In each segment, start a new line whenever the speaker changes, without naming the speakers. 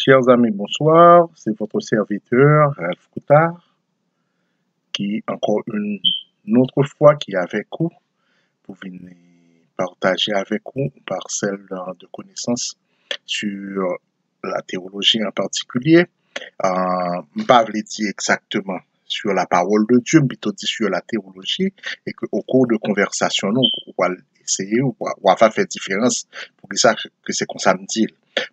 Chers amis, bonsoir. C'est votre serviteur, Ralph Coutard, qui, encore une autre fois, qui est avec vous pour venir partager avec vous une parcelle de connaissances sur la théologie en particulier. Je ne pas dire exactement sur la parole de Dieu, mais plutôt dit sur la théologie, et qu'au cours de conversation, nous, on va essayer, on va faire différence pour que ça, que c'est comme ça me dit.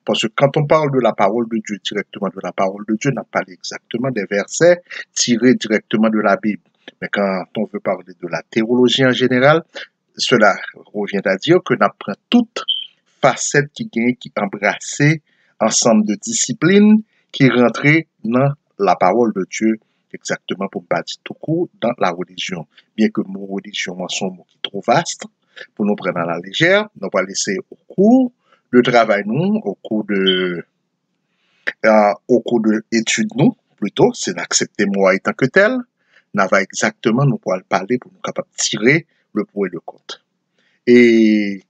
Parce que quand on parle de la parole de Dieu, directement de la parole de Dieu, on n'a pas exactement des versets tirés directement de la Bible. Mais quand on veut parler de la théologie en général, cela revient à dire que nous apprenons toutes facettes qui gagnent, qui embrassent ensemble de disciplines qui rentrent dans la parole de Dieu, exactement pour ne pas dire tout court, dans la religion. Bien que le mot religion soit un mot qui est trop vaste, pour nous prendre à la légère, nous allons laisser au cours de travail nous, au cours de études nous, plutôt, c'est d'accepter moi étant que tel, nous allons exactement nous pourrons parler pour nous capables de tirer le pour et le contre. Et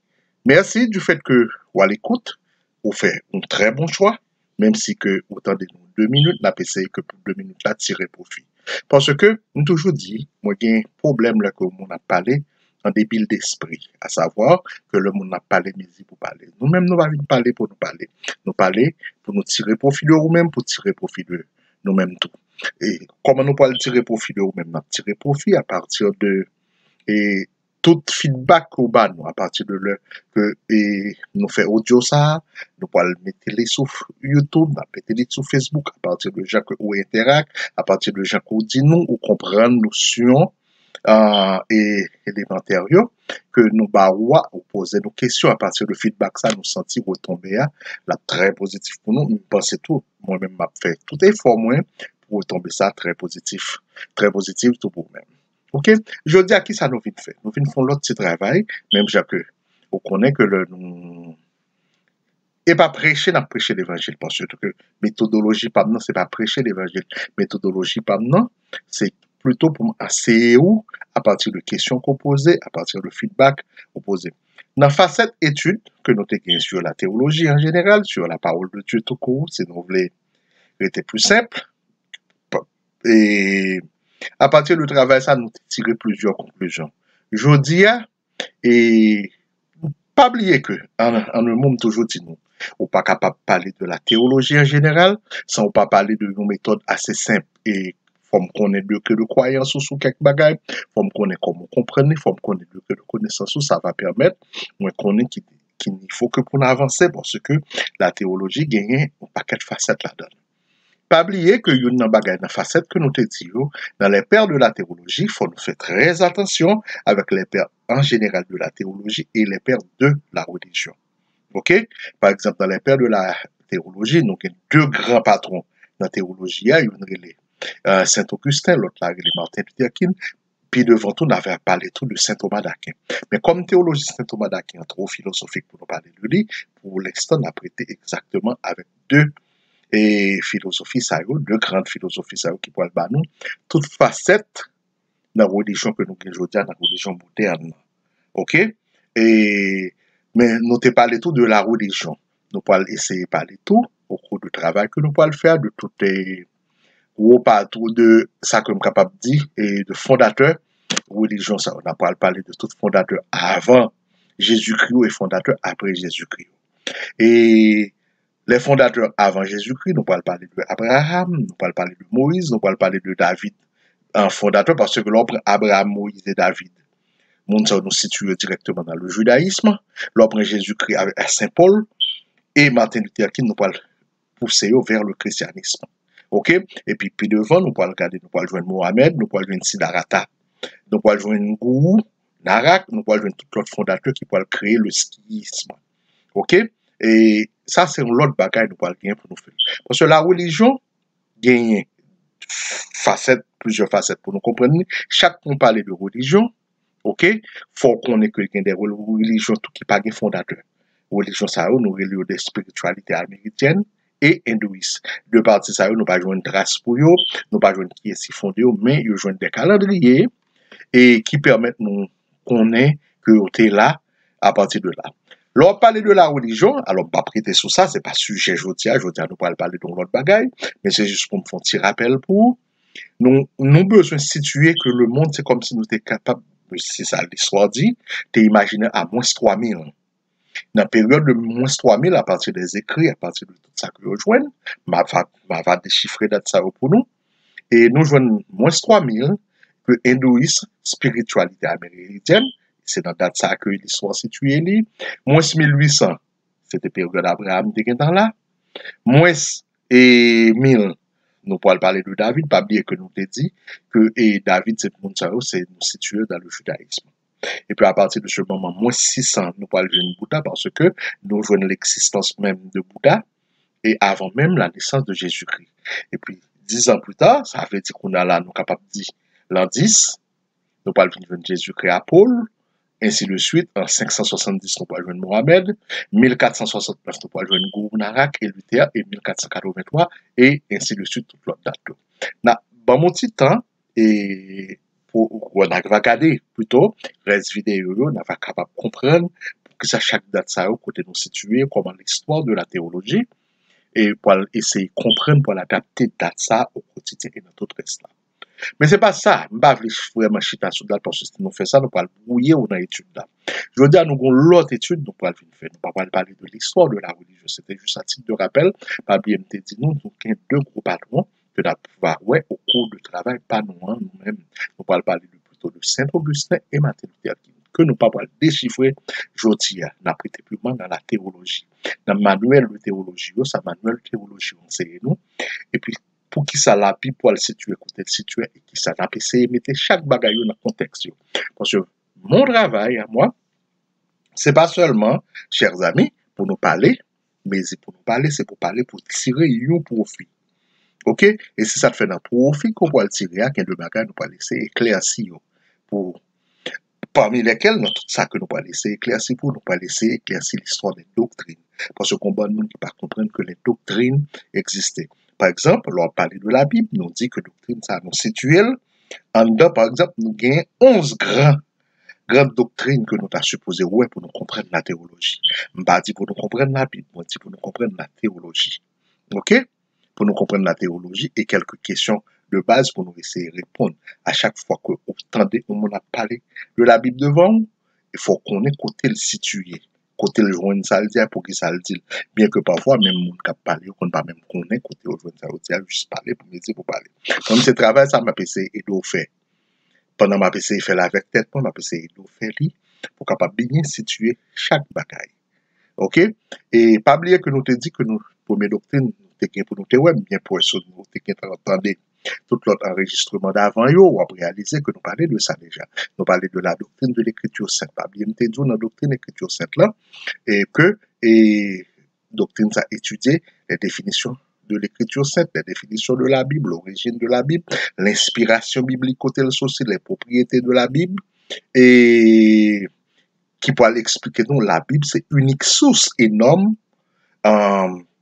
merci du fait que vous à l'écoute, vous faites un très bon choix, même si que autant de 2 minutes, n'a pas essayé que pour 2 minutes là tirer profit. Parce que, nous toujours dit, moi j'ai un problème là que on a parlé en débile d'esprit, à savoir que le monde n'a parlé mais pour parler. Nous-mêmes nous allons parler pour nous parler. Nous parler pour nous tirer profit de nous-mêmes, pour tirer profit de nous-mêmes tout. Et comment nous pouvons tirer profit de nous-mêmes? Nous tirer profit à partir de et tout feedback au bas nous à partir de là que nous fait audio ça nous pouvons le mettre les sur YouTube mettre les sur Facebook à partir de gens que ou interact à partir de gens qu'on dit nous ou comprendre notion et élémentaire que nous baroua ou poser nos questions à partir de feedback ça nous sentir retomber là très positif pour nous penser tout moi-même m'a fait tout effort moins pour retomber ça très positif tout pour même. Ok, je dis à qui ça nous vient faire. Nous venons faire l'autre petit travail, même déjà que on connaît que le nous et pas prêcher, n'a prêcher l'évangile parce que méthodologie pas non, c'est pas prêcher l'évangile. Méthodologie pas non, c'est plutôt pour essayer ou à partir de questions qu'on posait, à partir de feedback opposé. Dans facette étude que nous avons sur la théologie en général, sur la parole de Dieu tout court, si nous voulons était plus simple et à partir du travail, ça nous tirer plusieurs conclusions. Je dis, et pas oublier que, en un monde toujours dit nous, on pas capable de parler de la théologie en général, sans pas parler de nos méthodes assez simples et faut qu'on ait que de croyance sur quelques bagages, faut qu'on ait comment comprendre, faut qu'on ait que de connaissance, ça va permettre, moi qu'on ait qu'il faut que pour avancer parce que la théologie gagne un paquet de facettes là-dedans. Pas oublier que y a une bagage dans facette que nous te disons, dans les pères de la théologie, il faut nous faire très attention avec les pères en général de la théologie et les pères de la religion. Ok? Par exemple, dans les pères de la théologie, nous avons deux grands patrons dans la théologie. Il y a Saint-Augustin, l'autre là, il est Martin Luther King. Puis devant tout, on avait parlé tout de Saint Thomas d'Aquin. Mais comme théologie Saint Thomas d'Aquin est trop philosophique pour nous parler de lui, pour l'instant, on a prêté exactement avec deux et philosophie ça de grandes philosophies ça qui pourrait ba nous toute facette dans la religion que nous avons aujourd'hui dans la religion moderne. OK? Et mais nous te parler tout de la religion. Nous pourrons essayer de parler tout au cours du travail que nous pourrons faire de toutes les gros partout de ça que nous capable de dire et de fondateur religion ça on a parlé de tout fondateur avant Jésus-Christ et fondateur après Jésus-Christ. Et les fondateurs avant Jésus-Christ, nous pouvons parler d'Abraham, nous pouvons parler de Moïse, nous pouvons parler de David, un fondateur, parce que l'on prend Abraham, Moïse et David, nous situons directement dans le judaïsme, l'on prend Jésus-Christ avec Saint-Paul, et Martin Luther King, nous pouvons pousser vers le christianisme. OK? Et puis devant, nous pouvons regarder, nous pouvons joindre Mohamed, nous pouvons joindre Siddhartha, nous pouvons joindre Guru, Nanak, nous pouvons joindre tout l'autre fondateur qui peut créer le schisme. OK? Et ça, c'est l'autre bagaille nous parlons pour nous faire. Parce que la religion gagne plusieurs facettes pour nous comprendre. Chaque fois qu'on parle de religion, ok, faut qu'on ait que des religions tout qui pas de fondateur. Religion ça nous religions de spiritualité américaine et hindouiste. Deux parties ça nous pas jouer une trace pour eux, nous pas jouer qui est si fondé, mais ils jouent des calendriers et qui permettent nous connaître que on est là à partir de là. Lorsqu'on parle de la religion, alors pas prêter sur ça, c'est pas sujet je nous parle parler de l'autre bagaille, mais c'est juste pour me faire un petit rappel pour nous besoin de situer que le monde c'est comme si nous étions capables, c'est ça l'histoire dit, d'imaginer à moins 3000. Dans la période de moins 3000, à partir des écrits, à partir de tout ça que nous joignons, va déchiffrer ça pour nous. Et nous joignons moins 3000 que hindouisme, spiritualité amérindienne, c'est dans date ça que l'histoire située là. Moins 1800, c'était période d'Abraham de dans là. Moins et 1000, nous pourrons parler de David, pas oublier que nous t'ai dit que et David, c'est nous situé dans le judaïsme. Et puis à partir de ce moment, moins 600, nous parlons de Bouddha parce que nous jouons l'existence même de Bouddha et avant même la naissance de Jésus-Christ. Et puis 10 ans plus tard, ça veut dire qu'on a là, nous capables de dire l'an 10, nous parlons de Jésus-Christ à Paul, ainsi de suite. En 570, nous parlons de Mohamed, 1469, nous parlons de Guru Nanak et Luther, et 1483, et ainsi de suite, toute l'autre date. Dans mon petit temps, et on a regardé plutôt reste vidéo, on va capable de comprendre pour que ça chaque date ça côté nous situer comment l'histoire de la théologie et pour essayer de comprendre pour l'adapter date ça au quotidien et dans tout le reste là. Mais c'est pas ça, je ne vais pas vraiment chita sur date parce que si nous faisons ça, nous allons brouiller ou dans l'étude là. Je veux dire, nous avons l'autre étude, nous allons faire. Nous ne allons pas parler de l'histoire de la religion. C'était juste un titre de rappel. Par BMT dit nous avons deux gros patrons que nous pouvoir ouais au cours du travail, pas nous-mêmes. Nous allons parler plutôt de Saint-Augustin et Martin Luther King, que nous ne pouvons pas déchiffrer aujourd'hui. Nous avons prêté plus dans la théologie. Dans le manuel de théologie, ça manuel de théologie, c'est nous. Et puis, pour qui ça la Bible pour le situer, côté le situer, et qui ça n'a pas essayé de mettre chaque bagaille dans le contexte. Parce que mon travail à moi, c'est pas seulement, chers amis, pour nous parler, mais pour nous parler, c'est pour parler, pour tirer un profit. OK? Et si ça te fait un profit qu'on peut le tirer, qu'il y a deux bagailles, nous peut laisser éclaircir pour parmi lesquels, dans tout ça que nous pas laisser éclaircir pour nous pas laisser éclaircir l'histoire des doctrines. Parce que bon monde qui pas comprendre que les doctrines existaient. Par exemple, lorsqu'on parle de la Bible, nous dit que doctrine ça nous situe en dedans, par exemple, nous gagnons 11 grandes doctrines que nous avons supposé ouais pour nous comprendre la théologie. Je pas dit pour nous comprendre la Bible, je dit pour nous comprendre la théologie. OK? Pour nous comprendre la théologie et quelques questions de base pour nous essayer de répondre. À chaque fois que vous entendez on a parlé de la Bible devant vous, il faut qu'on ait côté le situé, côté le joindre ça le dire pour qu'il ça le dit. Bien que parfois, même monde qui parle, on ne pas même connaître côté le joindre ça le dire, juste parler pour me dire pour parler. Comme ce travail, ça m'a essayé et de faire. Pendant ma essayé de faire avec tête, m'a essayé de faire pour capable bien situer chaque bagaille. OK? Et pas oublier que nous te dit que nous, première doctrine, pour nous te ouais, bien pour ça, nous te entendre tout l'autre enregistrement d'avant, on a réalisé que nous parlons de ça déjà. Nous parlons de la doctrine de l'écriture sainte. Pas bien te dit dans la doctrine de l'écriture sainte là, et que, et doctrine ça étudié les définitions de l'écriture sainte, les définitions de la Bible, l'origine de la Bible, l'inspiration biblique côté le aussi, les propriétés de la Bible, et qui pourra l'expliquer nous, la Bible, c'est unique source énorme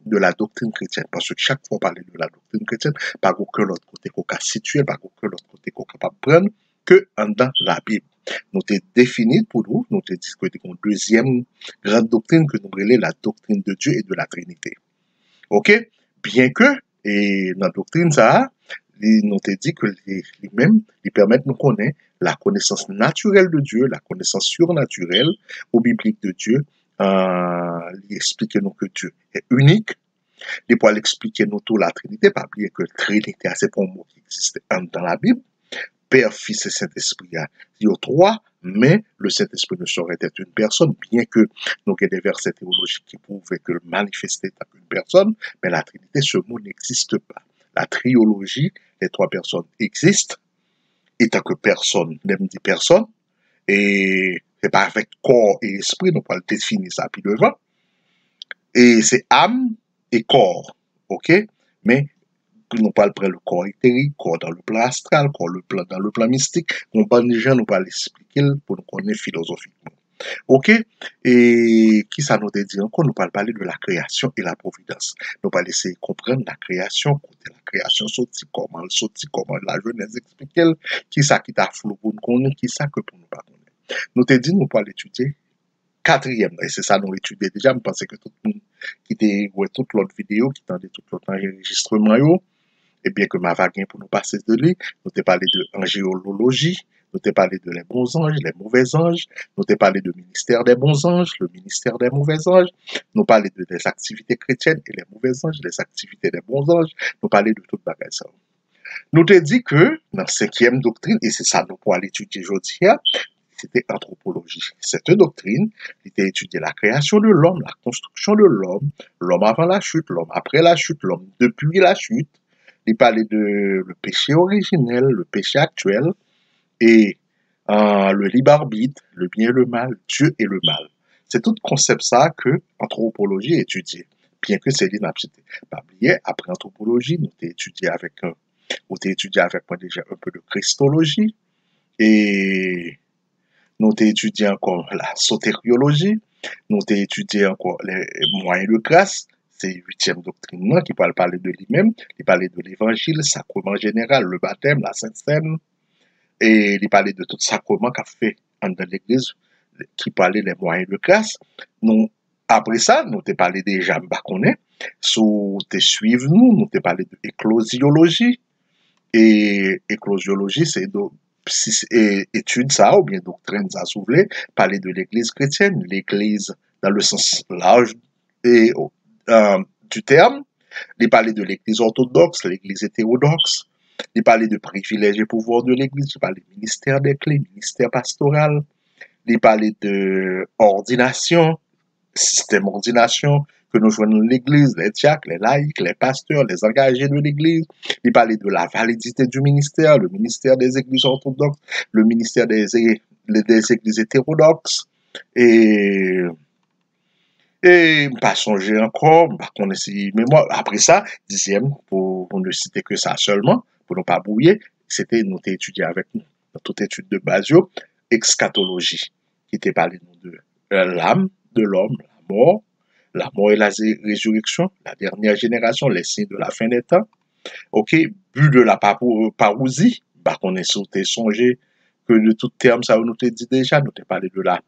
de la doctrine chrétienne. Parce que chaque fois on parle de la doctrine chrétienne, pas aucun autre côté qu'on a situé, pas aucun autre côté qu'on est capable de prendre que dans la Bible. Nous t'ai défini pour nous t'ai dit que une deuxième grande doctrine que nous relève la doctrine de Dieu et de la Trinité. OK? Bien que, et dans la doctrine, ça, nous t'ai dit que les mêmes, ils permettent de nous connaître la connaissance naturelle de Dieu, la connaissance surnaturelle au biblique de Dieu, expliquer nous que Dieu est unique. Il pourra expliquer nous tout la Trinité, pas oublier que Trinité, c'est pas un mot qui existe dans la Bible. Père, Fils et Saint-Esprit, il y a trois, mais le Saint-Esprit ne saurait être une personne, bien que nous ayons des versets théologiques qui prouvent que le manifester est une personne, mais la Trinité, ce mot n'existe pas. La triologie, les trois personnes existent, et tant que personne n'aime dit personne, et c'est pas avec corps et esprit, nous pouvons définir ça puis devant, et c'est âme et corps, ok? Mais nous parlons prendre le corps éthérique, corps dans le plan astral, corps dans le plan mystique. On parle déjà, nous parlons expliquer pour nous connaître philosophiquement. OK? Et qui ça nous dit encore? Nous parler de la création et la providence. Nous parlons essayer de comprendre la création, côté la création sorti, comment la Genèse explique, qui ça qui t'a flou pour nous connaître, qui ça que pour nous pas connaître. Nous te dit, nous parlons étudier quatrième, et c'est ça nous étudions déjà, je pense que tout le monde qui était ouais, toute l'autre vidéo, qui tendait tout l'autre enregistrement, et bien que ma vague pour nous passer de lui, nous t'ai parlé de angéologie, nous t'ai parlé de les bons anges, les mauvais anges, nous t'ai parlé de ministère des bons anges, le ministère des mauvais anges, nous parlé de des activités chrétiennes et les mauvais anges, les activités des bons anges, nous parler de toute bagage ça. Nous t'ai dit que dans cinquième doctrine, et c'est ça nous pour aller étudier aujourd'hui, c'était anthropologie. Cette doctrine était étudier la création de l'homme, la construction de l'homme avant la chute, l'homme après la chute, l'homme depuis la chute. Il parlait de le péché originel, le péché actuel et le libre arbitre, le bien et le mal, Dieu et le mal. C'est tout concept ça que anthropologie étudie. Bien que c'est l'inaptitude. Pas oublier, après anthropologie, nous t'ai étudié avec moi déjà un peu de christologie et nous t'ai étudié encore la sotériologie, nous t'ai étudié encore les moyens de grâce, c'est huitième doctrine qui parle parler de lui-même, il parlait de l'évangile, sacrement général, le baptême, la sainte seine, et il parlait de tout sacrement qu'a fait dans l'église, qui parlait des moyens de grâce. Nous, après ça, nous t'ai parlé déjà, m'bakonnais, sous t'es suivre nous t'ai parlé de éclosiologie, et éclosiologie, c'est étude ça, ou bien doctrine ça, si vous voulez, parler de l'église chrétienne, l'église dans le sens large et, du terme, il parlait de l'église orthodoxe, l'église hétérodoxe, il parlait de privilèges et pouvoirs de l'église, il parlait du ministère des clés, ministère pastoral, il parlait de ordination, système ordination que nous jouons dans l'église, les diacres, les laïcs, les pasteurs, les engagés de l'église. Il parlait de la validité du ministère, le ministère des églises orthodoxes, le ministère des églises hétérodoxes. Et pas songer encore, par contre, mais moi, après ça, dixième, pour ne citer que ça seulement, pour ne pas brouiller, c'était nous étudié avec nous, dans toute étude de basio, eschatologie, qui était parlé de l'âme de l'homme, la mort et la résurrection, la dernière génération, les signes de la fin des temps. Ok, but de la parousie, bah qu'on est sauté songer que de tout terme, ça nous t'a dit déjà, nous t'a parlé de la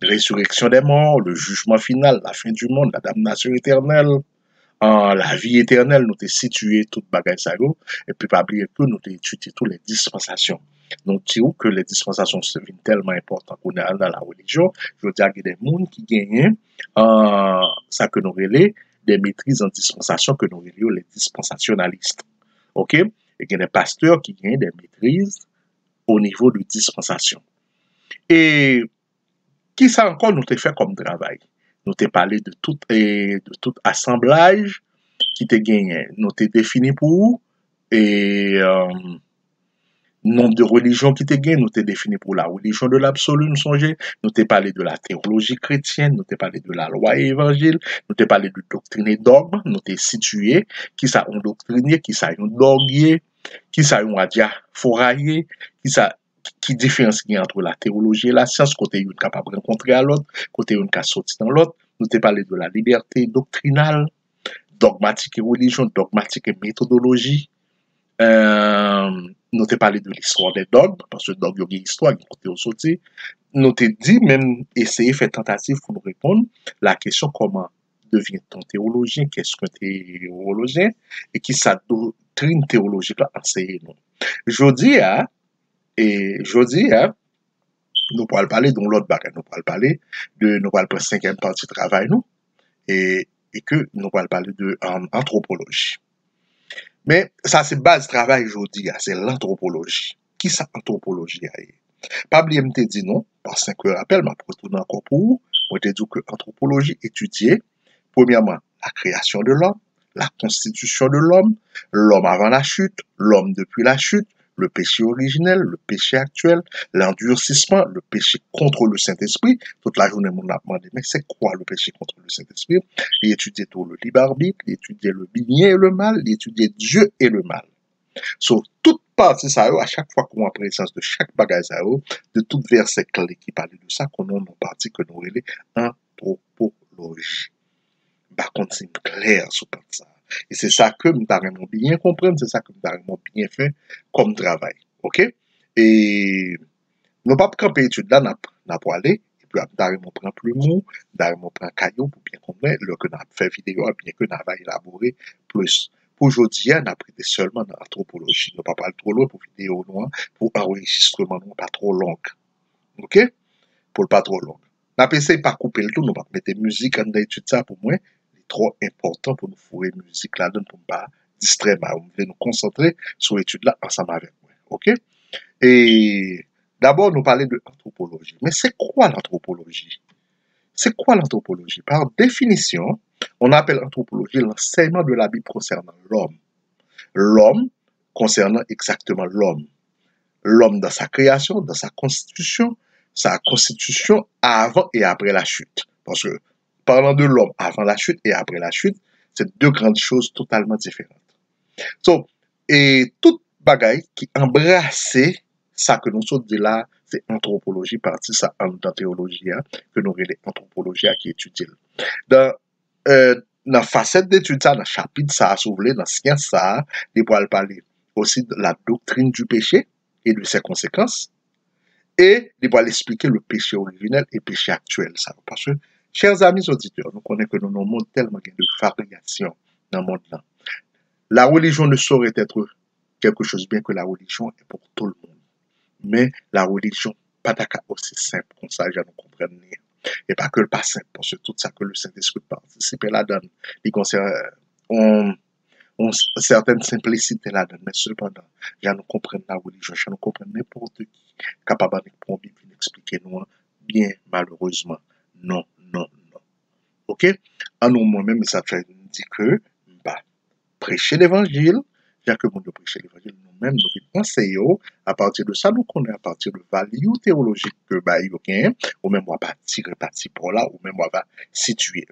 résurrection des morts, le jugement final, la fin du monde, la damnation éternelle, la vie éternelle, nous t'a situé toute bagaille ça, et puis pas oublier que nous t'a étudié toutes les dispensations. Donc, tu que les dispensations sont tellement importantes qu'on est dans la religion. Je veux dire qu'il y a des gens qui gagnent ça que nous relais, des maîtrises en dispensation que nous relais les dispensationalistes. OK? Et il y a des pasteurs qui gagnent des maîtrises au niveau de dispensation. Et qui ça encore nous t'a fait comme travail? Nous t'a parlé de tout assemblage qui t'a gagné. Nous t'a défini pour vous et nombre de religions qui te gagnent, nous t'ai défini pour la religion de l'absolu, nous songez, nous t'ai parlé de la théologie chrétienne, nous t'ai parlé de la loi et évangile, nous t'ai parlé de doctrine et dogme, nous t'ai situé, qui ça un doctrinier, qui ça un dogmier, qui ça un adiaphoraillé, qui différencie entre la théologie et la science, côté une capable de rencontrer à l'autre, côté une capable sortir dans l'autre, nous t'ai parlé de la liberté doctrinale, dogmatique et religion, dogmatique et méthodologie, nous t'ai parlé de l'histoire des dogmes, parce que dogme, il y a une histoire, qui côté au sorti. Nous t'ai dit, même, essayer, faire tentative pour nous répondre, la question comment devient-on théologien, qu'est-ce qu'un théologien, et qui sa doctrine théologique enseigne nous. Jodi, nous pourrons parler de l'autre bagage, nous pourrons parler de, nous pourrons prendre cinquième partie de travail, nous, et que nous pourrons parler de anthropologie. Mais ça, c'est base travail aujourd'hui, c'est l'anthropologie. Qui ça, anthropologie? Pas oublier, me dit non, parce que je rappelle, je retourne encore pour vous. Moi, te dit que anthropologie étudier, premièrement, la création de l'homme, la constitution de l'homme avant la chute, l'homme depuis la chute, le péché originel, le péché actuel, l'endurcissement, le péché contre le Saint-Esprit. Toute la journée, on a demandé, mais c'est quoi le péché contre le Saint-Esprit? Il étudiait tout le libre arbitre, il étudiait le bien et le mal, il étudiait Dieu et le mal. So, toute partie ça, à chaque fois qu'on a présence de chaque bagage ça, de tout verset clé qui parle de ça, qu'on a une partie que nous relais anthropologie. Par contre, c'est clair sur ça. Et c'est ça que nous avons bien comprendre, c'est ça que nous avons bien fait comme travail. OK? Et nous pas camper étude là, n'a pas aller, Darimo prend plus mou, Darimo prend caillou pour bien connaître, le que n'a fait vidéo, bien que n'a pas élaboré plus. Pour aujourd'hui, on a prêté seulement dans l'anthropologie. Nous ne pas parler trop loin pour vidéo noire, pour enregistrement non pas trop long. OK? Pour le pas trop long. On a essayé de pas couper le tout, nous pas mettre musique en étude ça pour moi, c'est trop important pour nous fourrer musique là-dedans pour ne pas distraire, on veut nous concentrer sur l'étude là ensemble avec moi. OK? Et d'abord, nous parler de l'anthropologie. Mais c'est quoi l'anthropologie? C'est quoi l'anthropologie? Par définition, on appelle l'anthropologie l'enseignement de la Bible concernant l'homme. L'homme concernant exactement l'homme. L'homme dans sa création, dans sa constitution avant et après la chute. Parce que parlant de l'homme avant la chute et après la chute, c'est deux grandes choses totalement différentes. So, et toute bagaille qui embrassait ça que nous sommes dit là, c'est anthropologie, partie ça en théologie, hein, que nous relèvons anthropologie qui étudie. Dans la facette d'étude ça, dans le chapitre ça, si vous voulez, dans science ça, il pourra parler aussi de la doctrine du péché et de ses conséquences, et il pourra expliquer le péché originel et le péché actuel. Ça. Parce que, chers amis auditeurs, nous connaissons que nous avons tellement de variations dans le monde là. La religion ne saurait être quelque chose bien que la religion est pour tout le monde. Mais la religion, pas d'accord aussi simple comme ça, je nous comprends. Et pas que le pas simple, parce que tout ça que le Saint-Esprit participe là-dedans, il concerne certaines simplicités là-dedans. Mais cependant, je nous comprends la religion, je nous comprends n'importe qui capable de prendre et expliquer nous bien malheureusement. Non, non, non. OK? En nous, moi-même, ça fait dire que, bah, prêcher l'évangile, bien que nous prêcher l'évangile nous-mêmes, nous enseignons, à partir de ça, nous connaissons à partir de value théologique que bah, il y a, ou même on va tirer parti pour là, ou même on va situer.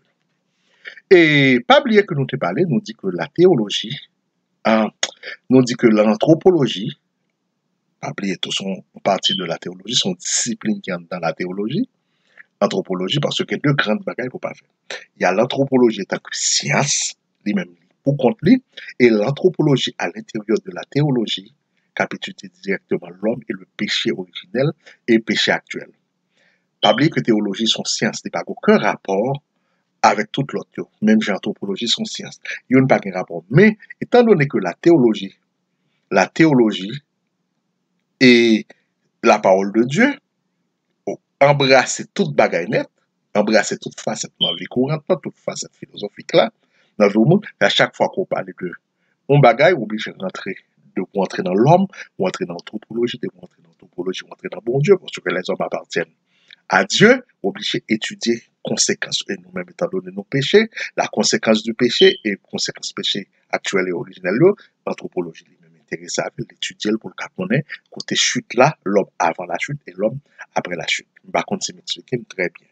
Et pas oublier que nous te parlé, nous dit que la théologie, nous dit que l'anthropologie, pas oublier tout son partie de la théologie, son discipline qui est dans la théologie, anthropologie, parce qu'il y a deux grandes bagailles pour pas faire. Il y a l'anthropologie en tant que science, lui-même, pour compte lui, et l'anthropologie à l'intérieur de la théologie, qui étudie directement l'homme et le péché originel et le péché actuel. Pas oublier que théologie sont sciences, il n'y a pas aucun rapport avec toute l'autre. Même l'anthropologie sont sciences. Il n'y a pas de rapport. Mais, étant donné que la théologie est la parole de Dieu, embrasser toute bagaille nette, embrasser toute facette dans la vie courante, toute facette philosophique là, dans le monde, et à chaque fois qu'on parle de on bagaille, on obligé de rentrer dans l'homme, ou entrer dans l'anthropologie, ou entrer dans bon Dieu, parce que les hommes appartiennent à Dieu, obligé d'étudier conséquences, et nous-mêmes étant donné nos péchés, la conséquence du péché et conséquence péché actuel et originel, l'anthropologie lui-même intéressée à l'étudier pour le connaître, côté chute là, l'homme avant la chute et l'homme après la chute. Par contre, c'est m'expliquer très bien.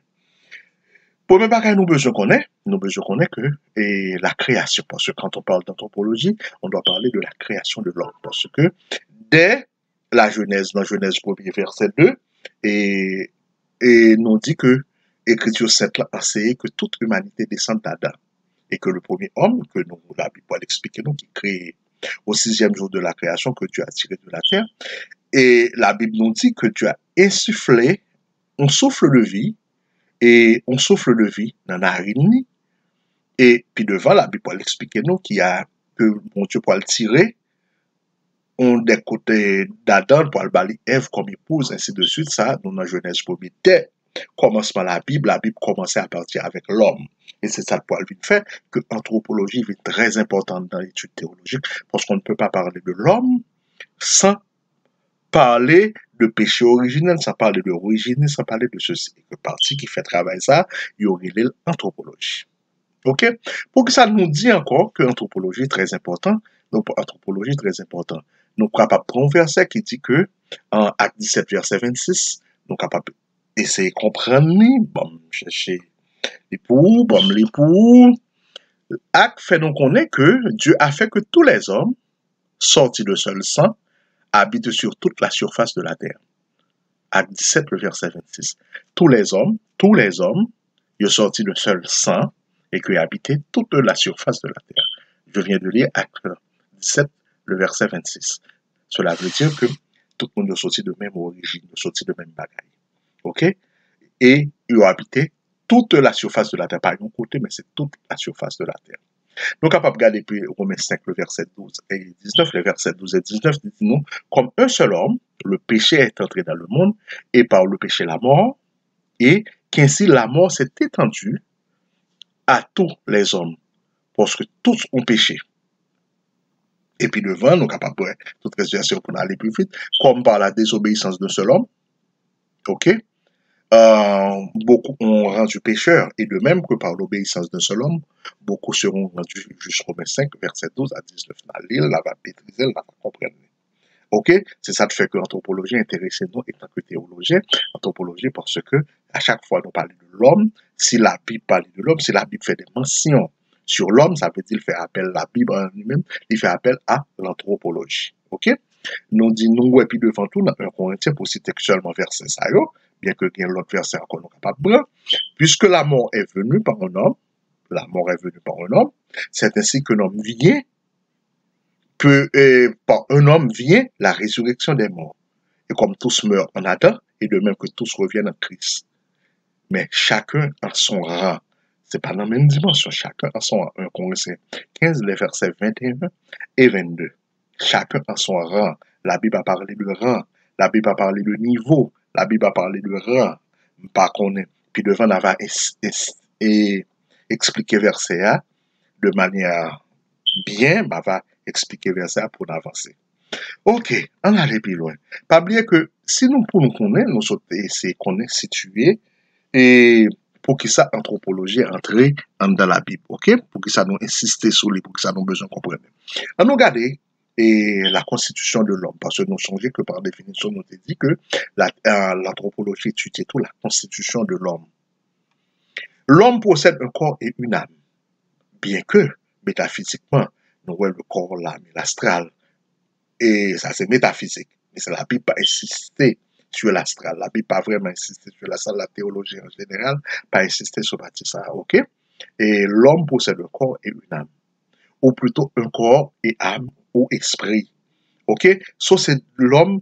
Pour mes bagages, nous besoin connaître que la création, parce que quand on parle d'anthropologie, on doit parler de la création de l'homme, parce que dès la Genèse, dans Genèse 1er verset 2, et nous dit que l'Écriture sainte a enseigné que toute humanité descend d'Adam, et que le premier homme, que nous, la Bible va l'expliquer, nous, qui crée au 6e jour de la création, que Dieu a tiré de la terre, et la Bible nous dit que Dieu a insufflé un souffle de vie, et on souffle de vie dans la narine, et puis devant la Bible pour l'expliquer nous qui a que bon Dieu pour le tirer on des côtés d'Adam pour le bali Ève comme épouse ainsi de suite ça dans la Genèse 1er dès commencement la Bible commençait à partir avec l'homme et c'est ça pour le fait que l'anthropologie est très importante dans l'étude théologique parce qu'on ne peut pas parler de l'homme sans parler de péché originel, sans parler de origine, sans parler de ceci. Et que partie qui fait travailler ça, il y aurait l'anthropologie. OK? Pour que ça nous dit encore que l'anthropologie est très important, donc anthropologie est très important. Nous sommes capables de prendre un verset qui dit que, en Acte 17, verset 26, nous sommes capables d'essayer de comprendre, bon, chercher l'époux, bon, l'époux. Acte fait nous connaître que Dieu a fait que tous les hommes, sortis de seul sang, habitent sur toute la surface de la terre. Acte 17, le verset 26. Tous les hommes, ils sont sortis de seul sang et qui habitaient toute la surface de la terre. Je viens de lire Acte 17, le verset 26. Cela veut dire que tout le monde est sorti de même origine, est sorti de même bagaille. OK? et il a habité toute la surface de la terre. Pas un côté, mais c'est toute la surface de la terre. Nous sommes capables de regarder puis Romains 5, le verset 12 et 19. Le verset 12 et 19 dit nous, comme un seul homme, le péché est entré dans le monde, et par le péché la mort, et qu'ainsi la mort s'est étendue à tous les hommes, parce que tous ont péché. Et puis devant, nous sommes capables de toute résurrection pour aller plus vite, comme par la désobéissance d'un seul homme, ok? Beaucoup ont rendu pécheurs, et de même que par l'obéissance d'un seul homme, beaucoup seront rendus jusqu'au Romains 5, verset 12 à 19. L'île, la va maîtriser, la va comprendre. Ok? C'est ça qui fait que l'anthropologie intéresse nous étant que théologien. Anthropologie parce que à chaque fois nous parlons de l'homme, si la Bible parle de l'homme, si la Bible fait des mentions sur l'homme, ça veut dire faire appel à la Bible en lui-même, il fait appel à l'anthropologie. Ok? Nous disons, nous, et puis devant tout, dans 1 Corinthiens, pour citer seulement verset ça, bien que il y ait l'autre verset encore nous capable de prendre, puisque la mort est venue par un homme, la mort est venue par un homme, c'est ainsi que l'homme vient, par un homme vient la résurrection des morts. Et comme tous meurent en Adam, et de même que tous reviennent en Christ. Mais chacun en son rang. C'est pas dans la même dimension, chacun en son rang. 1 Corinthiens 15, les versets 21 et 22. Chacun en son rang. La Bible a parlé de rang. La Bible a parlé de niveau. La Bible a parlé de rang. Par contre, puis devant, on va expliquer verset A de manière bien, bah, va expliquer verset A pour avancer. Ok, on va aller plus loin. Pas oublier que si nous pouvons connaître, nous sommes essayer qu'on est situé et pour que ça anthropologie entre dans la Bible, ok? Pour que ça nous insister sur lui, pour que ça nous besoin de comprendre. On nous regarder et la constitution de l'homme, parce que nous songeons que par définition, nous avons dit que l'anthropologie étudie tout la constitution de l'homme. L'homme possède un corps et une âme, bien que métaphysiquement, nous voyons le corps, l'âme et l'astral. Et ça, c'est métaphysique. Mais c'est la Bible pas insister sur l'astral. La Bible pas vraiment insister sur l'astral. La théologie en général pas insister sur ça. OK? Et l'homme possède un corps et une âme. Ou plutôt un corps et âme ou esprit. OK? So, c'est l'homme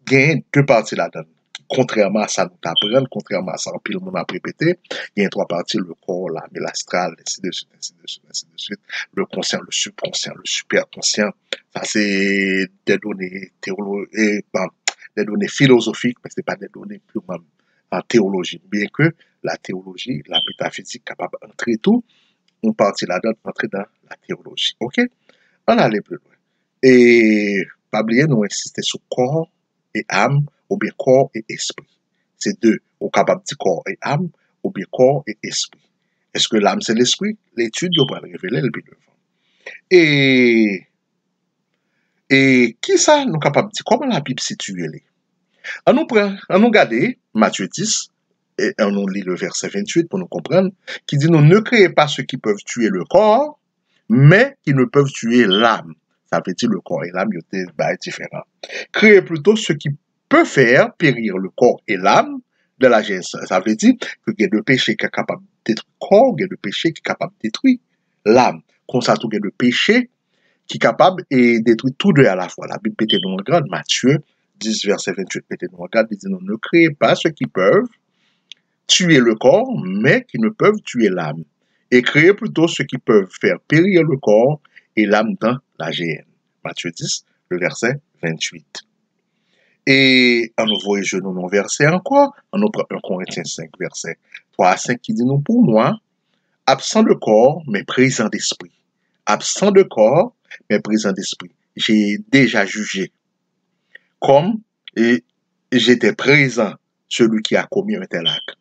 gagne deux parties là-dedans. Contrairement à ça, nous t'apprendre, contrairement à ça, puis le monde a répété, il y a trois parties, le corps, l'âme et l'astral, ainsi de suite, ainsi de suite, ainsi de suite. Le conscient, le subconscient, le superconscient. Ça, c'est des données des données philosophiques, mais c'est pas des données purement en théologie. Bien que la théologie, la métaphysique capable d'entrer tout, on partit là-dedans, entrer dans la théologie. OK? On va aller plus loin. Et, pas oublier, nous insister sur corps et âme, ou bien corps et esprit. C'est deux. On est capable de dire corps et âme, ou bien corps et esprit. Est-ce que l'âme c'est l'esprit? L'étude doit révéler le plus devant. Et, et qui ça nous capable de dire? Comment la Bible situe les? On nous regarde Matthieu 10, et on nous lit le verset 28 pour nous comprendre, qui dit, nous ne créez pas ceux qui peuvent tuer le corps, mais qui ne peuvent tuer l'âme. Ça veut dire le corps et l'âme, c'est différent. Créez plutôt ce qui peut faire périr le corps et l'âme de la Genèse. Ça veut dire que il y a de péché qui est capable de détruire le corps, il y a de péché qui est capable de détruire l'âme. Comme ça, il y a de péché qui est capable de détruire tout deux à la fois. La Bible peut nous regarde, Matthieu 10, verset 28, peut nous regarde, il dit, ne créez pas ceux qui peuvent tuer le corps, mais qui ne peuvent tuer l'âme. Et créer plutôt ceux qui peuvent faire périr le corps et l'âme dans la géhenne. Matthieu 10, le verset 28. Et on nous voit genoux non verset encore, on nous prend 1 Corinthiens 5, verset 3 à 5 qui dit nous, pour moi, absent de corps, mais présent d'esprit. Absent de corps, mais présent d'esprit. J'ai déjà jugé. Comme j'étais présent, celui qui a commis un tel acte.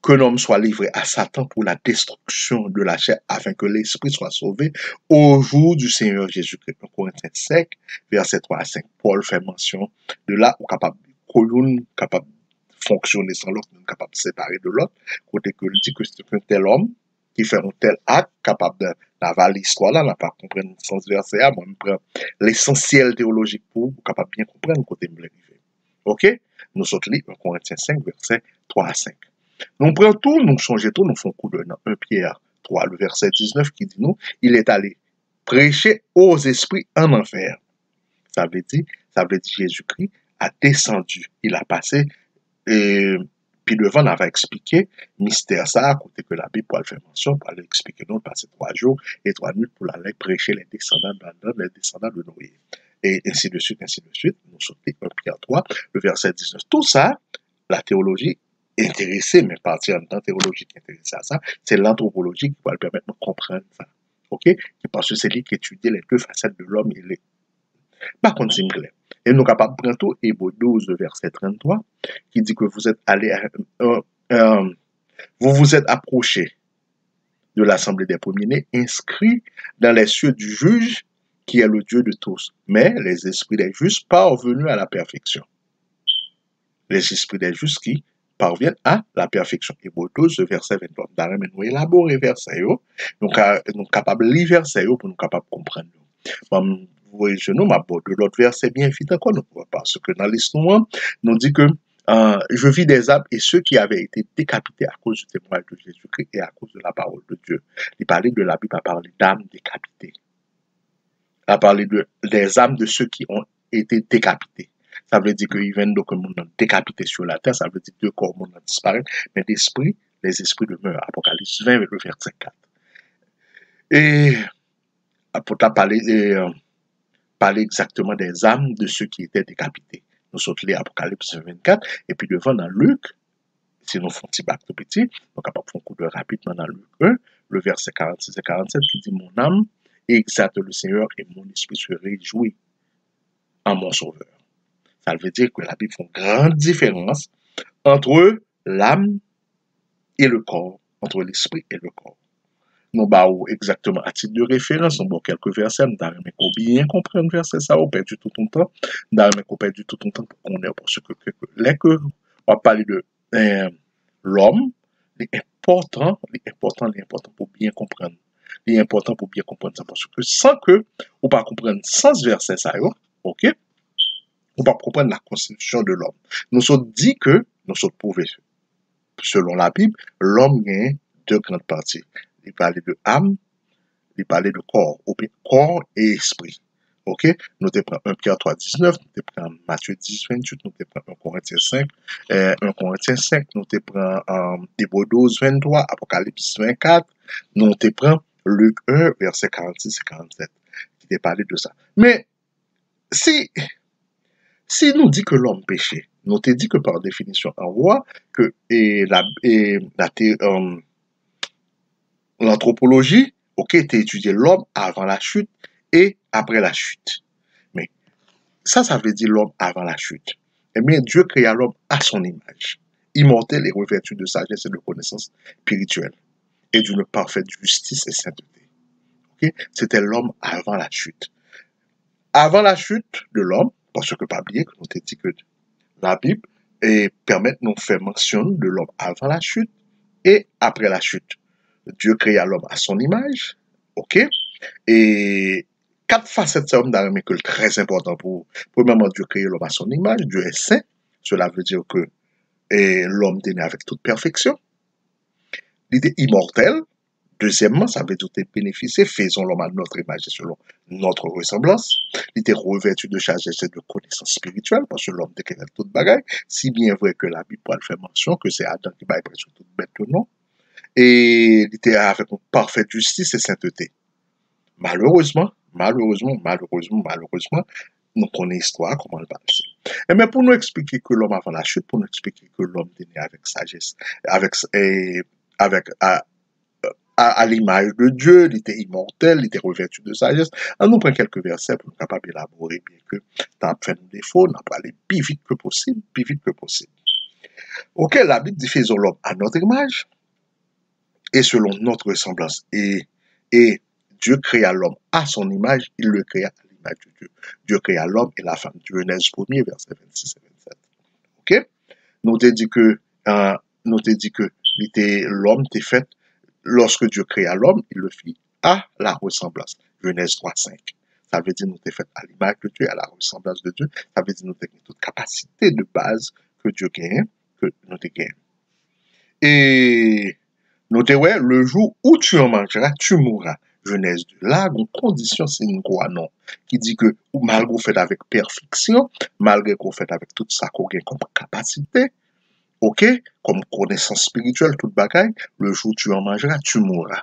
Que l'homme soit livré à Satan pour la destruction de la chair, afin que l'esprit soit sauvé au jour du Seigneur Jésus-Christ. 1 Corinthiens 5, verset 3 à 5. Paul fait mention de là où capable de fonctionner sans l'autre, capable de séparer de l'autre, côté que il dit que c'est un tel homme qui fait un tel acte, capable d'avaler l'histoire là, n'a pas comprendre le sens verset A, moi, je prends l'essentiel théologique pour capable bien comprendre côté me arrivé. OK? Nous sommes lire 1 Corinthiens 5, verset 3 à 5. Nous prenons tout, nous changeons tout, nous faisons coup de 1 Pierre 3, le verset 19 qui dit nous, il est allé prêcher aux esprits en enfer. Ça veut dire Jésus-Christ a descendu, il a passé Puis devant, on avait expliqué mystère ça, à côté que la Bible pour le faire mention, pour aller expliquer nous, passer 3 jours et 3 nuits pour aller prêcher les descendants d'Adam, les descendants de Noé. Et ainsi de suite, ainsi de suite. Nous sommes 1 Pierre 3, le verset 19. Tout ça, la théologie intéressée, mais partie en temps théologie qui est intéressée à ça, c'est l'anthropologie qui va le permettre de comprendre ça. OK? Parce que c'est lui qui étudie les deux facettes de l'homme et les. Par contre, c'est clair. Et nous sommes capables de prendre tout, Hébreux 12, verset 33, qui dit que vous êtes allés, vous vous êtes approchés de l'assemblée des premiers-nés, inscrits dans les cieux du juge, qui est le Dieu de tous. Mais les esprits des justes parvenus à la perfection. Les esprits des justes qui parviennent à la perfection. Hébreux 12, verset 23. Nous nous élaborer verset, nous sommes capables de lire verset pour nous capables de comprendre. Vous voyez, je nous m'aborde de l'autre verset bien vite encore, parce que dans l'histoire, nous dit que je vis des âmes et ceux qui avaient été décapités à cause du témoignage de Jésus-Christ et à cause de la parole de Dieu. Il parlait de la Bible, a parlé d'âmes décapitées. A parlé des âmes de ceux qui ont été décapités. Ça veut dire qu'il vient donc un monde décapité sur la terre, ça veut dire que deux corps monde disparaissent, mais l'esprit, les esprits demeurent. Apocalypse 20, le verset 4. Et pour parler exactement des âmes de ceux qui étaient décapités. Nous sommes les Apocalypse 24, et puis devant dans Luc, si nous faisons un petit bac tout petit, nous sommes capables de faire un coup de rapidement dans Luc 1, le verset 46 et 47, qui dit « Mon âme exalte le Seigneur et mon esprit se réjouit en mon Sauveur. » Ça veut dire que la Bible fait une grande différence entre l'âme et le corps, entre l'esprit et le corps. Nous avons exactement à titre de référence, nous avons quelques versets, nous avons bien comprendre verset ça, on perd du tout ton temps, nous avons perdu du tout ton temps pour qu'on ait, parce que les que on va parler de l'homme, l'important pour bien comprendre. L'important pour bien comprendre ça, parce que sans que on pas comprendre sans verset ça, ok, on pas comprendre la constitution de l'homme. Nous sommes dit que, nous sommes prouvés, selon la Bible, l'homme a deux grandes parties. Il parlait de âme, il parlait de corps, corps et esprit. Ok? Nous te prenons 1 Pierre 3, 19, nous te prenons Matthieu 10, 28, nous te prenons 1 Corinthiens 5, 1 Corinthiens 5, nous te prenons Hébreux 12, 23, Apocalypse 24, nous te prenons Luc 1, verset 46 et 47, qui te parlait de ça. Mais, si nous dit que l'homme péchait, nous te dit que par définition, on voit que l'anthropologie, ok, t'as étudié l'homme avant la chute et après la chute. Mais ça veut dire l'homme avant la chute. Eh bien, Dieu créa l'homme à son image, immortel et revêtu de sagesse et de connaissance spirituelle, et d'une parfaite justice et sainteté. Okay? C'était l'homme avant la chute. Avant la chute de l'homme, parce que pas oublier que nous t'ai dit que la Bible permet de nous faire mention de l'homme avant la chute et après la chute. Dieu créa l'homme à son image, ok? Et 4 facettes de l'homme d'armée que très important pour. Premièrement, Dieu créa l'homme à son image, Dieu est saint, cela veut dire que l'homme est né avec toute perfection. Il était immortel. Deuxièmement, ça veut dire qu'il bénéficié, faisons l'homme à notre image et selon notre ressemblance. Il était revêtu de sagesse et de connaissance spirituelle, parce que l'homme était toute bagaille, si bien vrai que la Bible peut faire mention que c'est Adam qui va presque toute bête que non. Et il était avec une parfaite justice et sainteté. Malheureusement, nous connaissons l'histoire, comment elle passe. Mais pour nous expliquer que l'homme avant la chute, pour nous expliquer que l'homme est né avec sagesse, à l'image de Dieu, il était immortel, il était revêtu de sagesse. On nous prend quelques versets pour nous capables d'élaborer, bien que tant fait nous défaut, on a parlé plus vite que possible. Ok, la Bible dit faisons l'homme à notre image et selon notre ressemblance. Et Dieu créa l'homme à son image, il le créa à l'image de Dieu. Dieu créa l'homme et la femme. Genèse 1er, verset 26 et 27. Ok? Nous te dit que l'homme t'est fait, lorsque Dieu créa l'homme, il le fit à la ressemblance. Genèse 3, 5. Ça veut dire nous t'es fait à l'image de Dieu, à la ressemblance de Dieu. Ça veut dire nous t'es toute capacité de base que Dieu gagne, que nous t'es gagne. Et notez, ouais, le jour où tu en mangeras, tu mourras. Genèse 2. Là, une condition, c'est une quoi, non? Qui dit que, malgré qu'on fait avec perfection, malgré qu'on fait avec toute ça qu'on gagne comme capacité, ok, comme connaissance spirituelle, toute bagaille, le jour où tu en mangeras, tu mourras.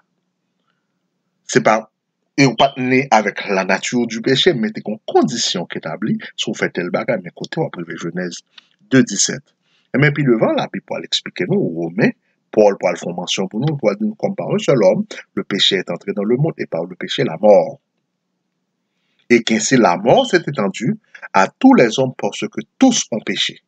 C'est pas, et ou pas né avec la nature du péché, mais t'es en condition qui établie, sous fait tel bagaille, mais côté, on va priver Genèse 2,17. Et même puis devant, la Bible pour l'expliquer nous, aux Romains, Paul pour le faire mention pour nous, pour dire comme par un seul homme, le péché est entré dans le monde, et par le péché, la mort. Et qu'ainsi la mort s'est étendue à tous les hommes parce que tous ont péché.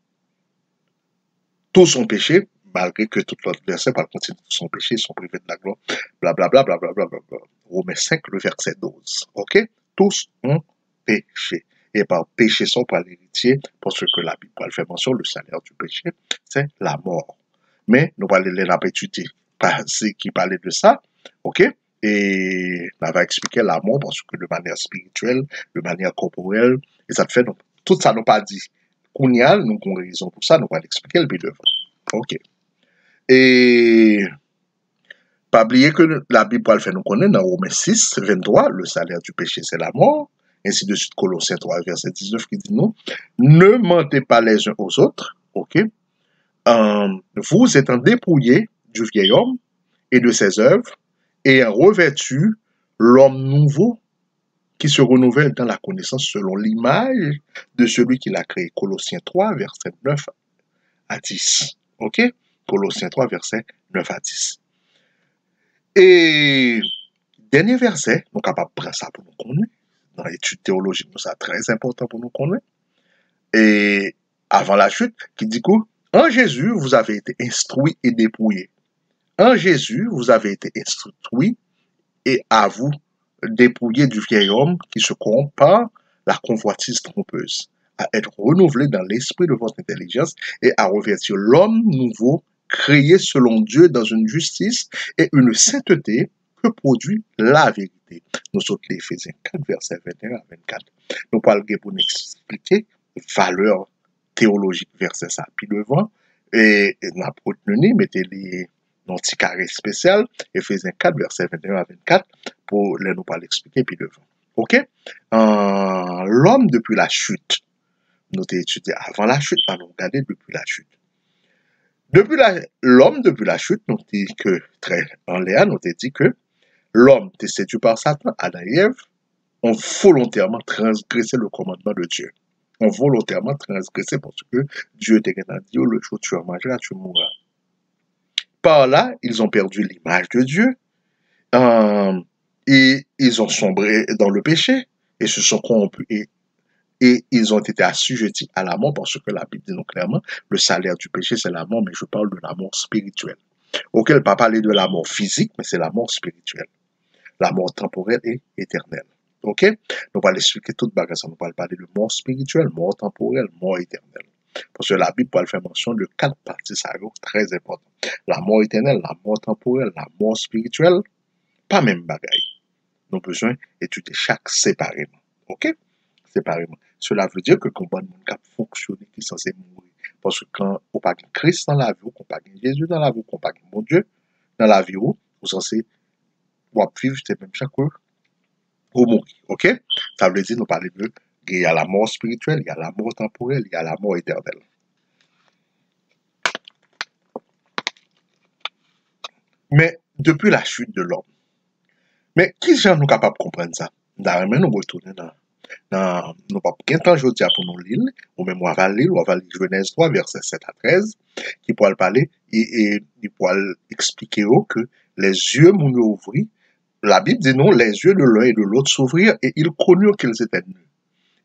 Tous ont péché, malgré que tout l'autre verset, par contre, tous ont péché, ils sont privés de la gloire, blablabla, blablabla, blablabla. Romains 5, le verset 12. Ok? Tous ont péché. Et par péché, sont pas l'héritier, parce que la Bible fait mention, le salaire du péché, c'est la mort. Mais nous allons les étudier, qui parlait de ça, ok? Et on va expliquer la mort, parce que de manière spirituelle, de manière corporelle, et ça te fait, donc, tout ça nous pas dit. Kounial, nous avons raison pour ça, nous allons expliquer le but devant. Ok. Et pas oublier que la Bible va le faire nous connaître dans Romains 6, 23, le salaire du péché c'est la mort. Ainsi de suite, Colossiens 3, verset 19 qui dit non, ne mentez pas les uns aux autres, ok? Vous étant dépouillés du vieil homme et de ses œuvres, et revêtu l'homme nouveau qui se renouvelle dans la connaissance selon l'image de celui qui l'a créé. Colossiens 3, verset 9 à 10. Ok? Colossiens 3, verset 9 à 10. Et dernier verset, nous sommes capables de prendre ça pour nous connaître. Dans l'étude théologique, c'est très important pour nous connaître. Et avant la chute, qui dit quoi? En Jésus, vous avez été instruits et dépouillés. En Jésus, vous avez été instruits et à vous dépouiller du vieil homme qui se corrompt par la convoitise trompeuse, à être renouvelé dans l'esprit de votre intelligence et à revêtir l'homme nouveau créé selon Dieu dans une justice et une sainteté que produit la vérité. Nous sommes Éphésiens 4, versets 21 à 24. Nous parlons pour nous expliquer valeur théologique verset ça. Puis devant, et n'a pas retenu, mettez-les dans un petit carré spécial, Éphésiens 4, verset 21 à 24, pour les nous pas l'expliquer, puis devant. Ok? L'homme depuis la chute, nous t'ai étudié avant la chute, nous regarder depuis la chute. L'homme depuis la chute, nous dit que, très en l'air, nous t'ai dit que l'homme t'est séduit par Satan, Adam et Ève, ont volontairement transgressé le commandement de Dieu. Ont volontairement transgressé parce que Dieu t'a dit, le jour où tu en mangeras, tu mourras. Par là, ils ont perdu l'image de Dieu, et ils ont sombré dans le péché, et se sont corrompus, et ils ont été assujettis à la mort, parce que la Bible dit non clairement, le salaire du péché, c'est la mort, mais je parle de la mort spirituelle. Auquel pas parler de la mort physique, mais c'est la mort spirituelle. La mort temporelle et éternelle. Ok? Nous allons expliquer toute bagage. Nous allons parler de mort spirituelle, mort temporelle, mort éternelle. Parce que la Bible va faire mention de 4 parties, ça très important. La mort éternelle, la mort temporelle, la mort spirituelle, pas même bagaille. Nous avons besoin d'étudier chaque séparément. Ok? Séparément. Cela veut dire que quand on a fonctionné, qui est censé mourir. Parce que quand on n'a pas Christ dans la vie, qu'on n'a pas Jésus dans la vie, qu'on n'a pas mon Dieu dans la vie, vous êtes censé vivre, c'est même chaque jour, ou mourir. Ok? Ça veut dire, nous parler de, il y a la mort spirituelle, il y a la mort temporelle, il y a la mort éternelle. Mais depuis la chute de l'homme, mais qui sont nous capables de comprendre ça? D'ailleurs, nous retourner dans nous pas bien temps aujourd'hui pour nous lire, ou même on va lire Genèse 3, verset 7 à 13, qui pourra parler et il pourra expliquer que les yeux m'ont ouvert. La Bible dit non, les yeux de l'un et de l'autre s'ouvrirent et ils connurent qu'ils étaient nus.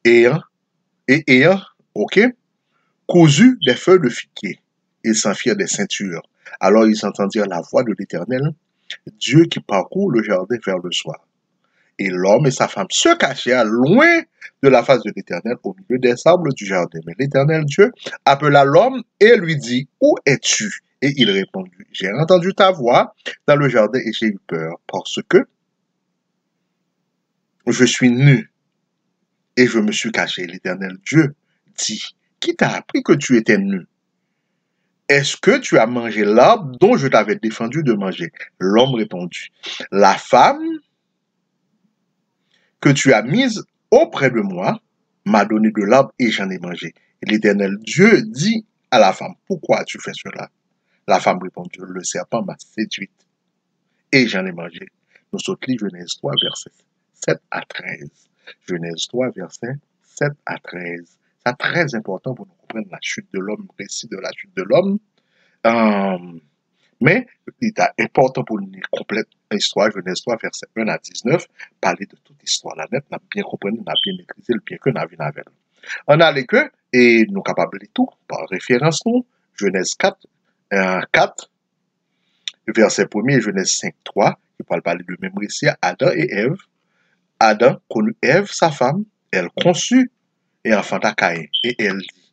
Ayant, ok, cousu des feuilles de figuier, ils s'en firent des ceintures. Alors ils entendirent la voix de l'Éternel, Dieu qui parcourt le jardin vers le soir. Et l'homme et sa femme se cachèrent loin de la face de l'Éternel au milieu des arbres du jardin. Mais l'Éternel Dieu appela l'homme et lui dit, où es-tu? Et il répondit, j'ai entendu ta voix dans le jardin et j'ai eu peur parce que je suis nu et je me suis caché. L'Éternel Dieu dit, qui t'a appris que tu étais nu? Est-ce que tu as mangé l'arbre dont je t'avais défendu de manger? L'homme répondit, la femme que tu as mise auprès de moi m'a donné de l'arbre et j'en ai mangé. Et l'Éternel Dieu dit à la femme, pourquoi as-tu fait cela? La femme répondit, le serpent m'a séduite et j'en ai mangé. Nous sommes Genèse 3, verset 7 à 13. Genèse 3, verset 7 à 13. C'est très important pour nous comprendre la chute de l'homme, le récit de la chute de l'homme. Mais il est important pour nous complète l'histoire, Genèse 3, verset 1 à 19, parler de toute l'histoire. La net, n'a bien compris, n'a bien maîtrisé le bien que n'a vu avec. On a les que, et nous capables de tout, par référence, nous, Genèse 4, 4, verset 1er, Genèse 5, 3, qui parle parler de même récit, Adam et Ève. Adam connut Ève, sa femme, elle conçut et enfanta Caïn. Et elle dit,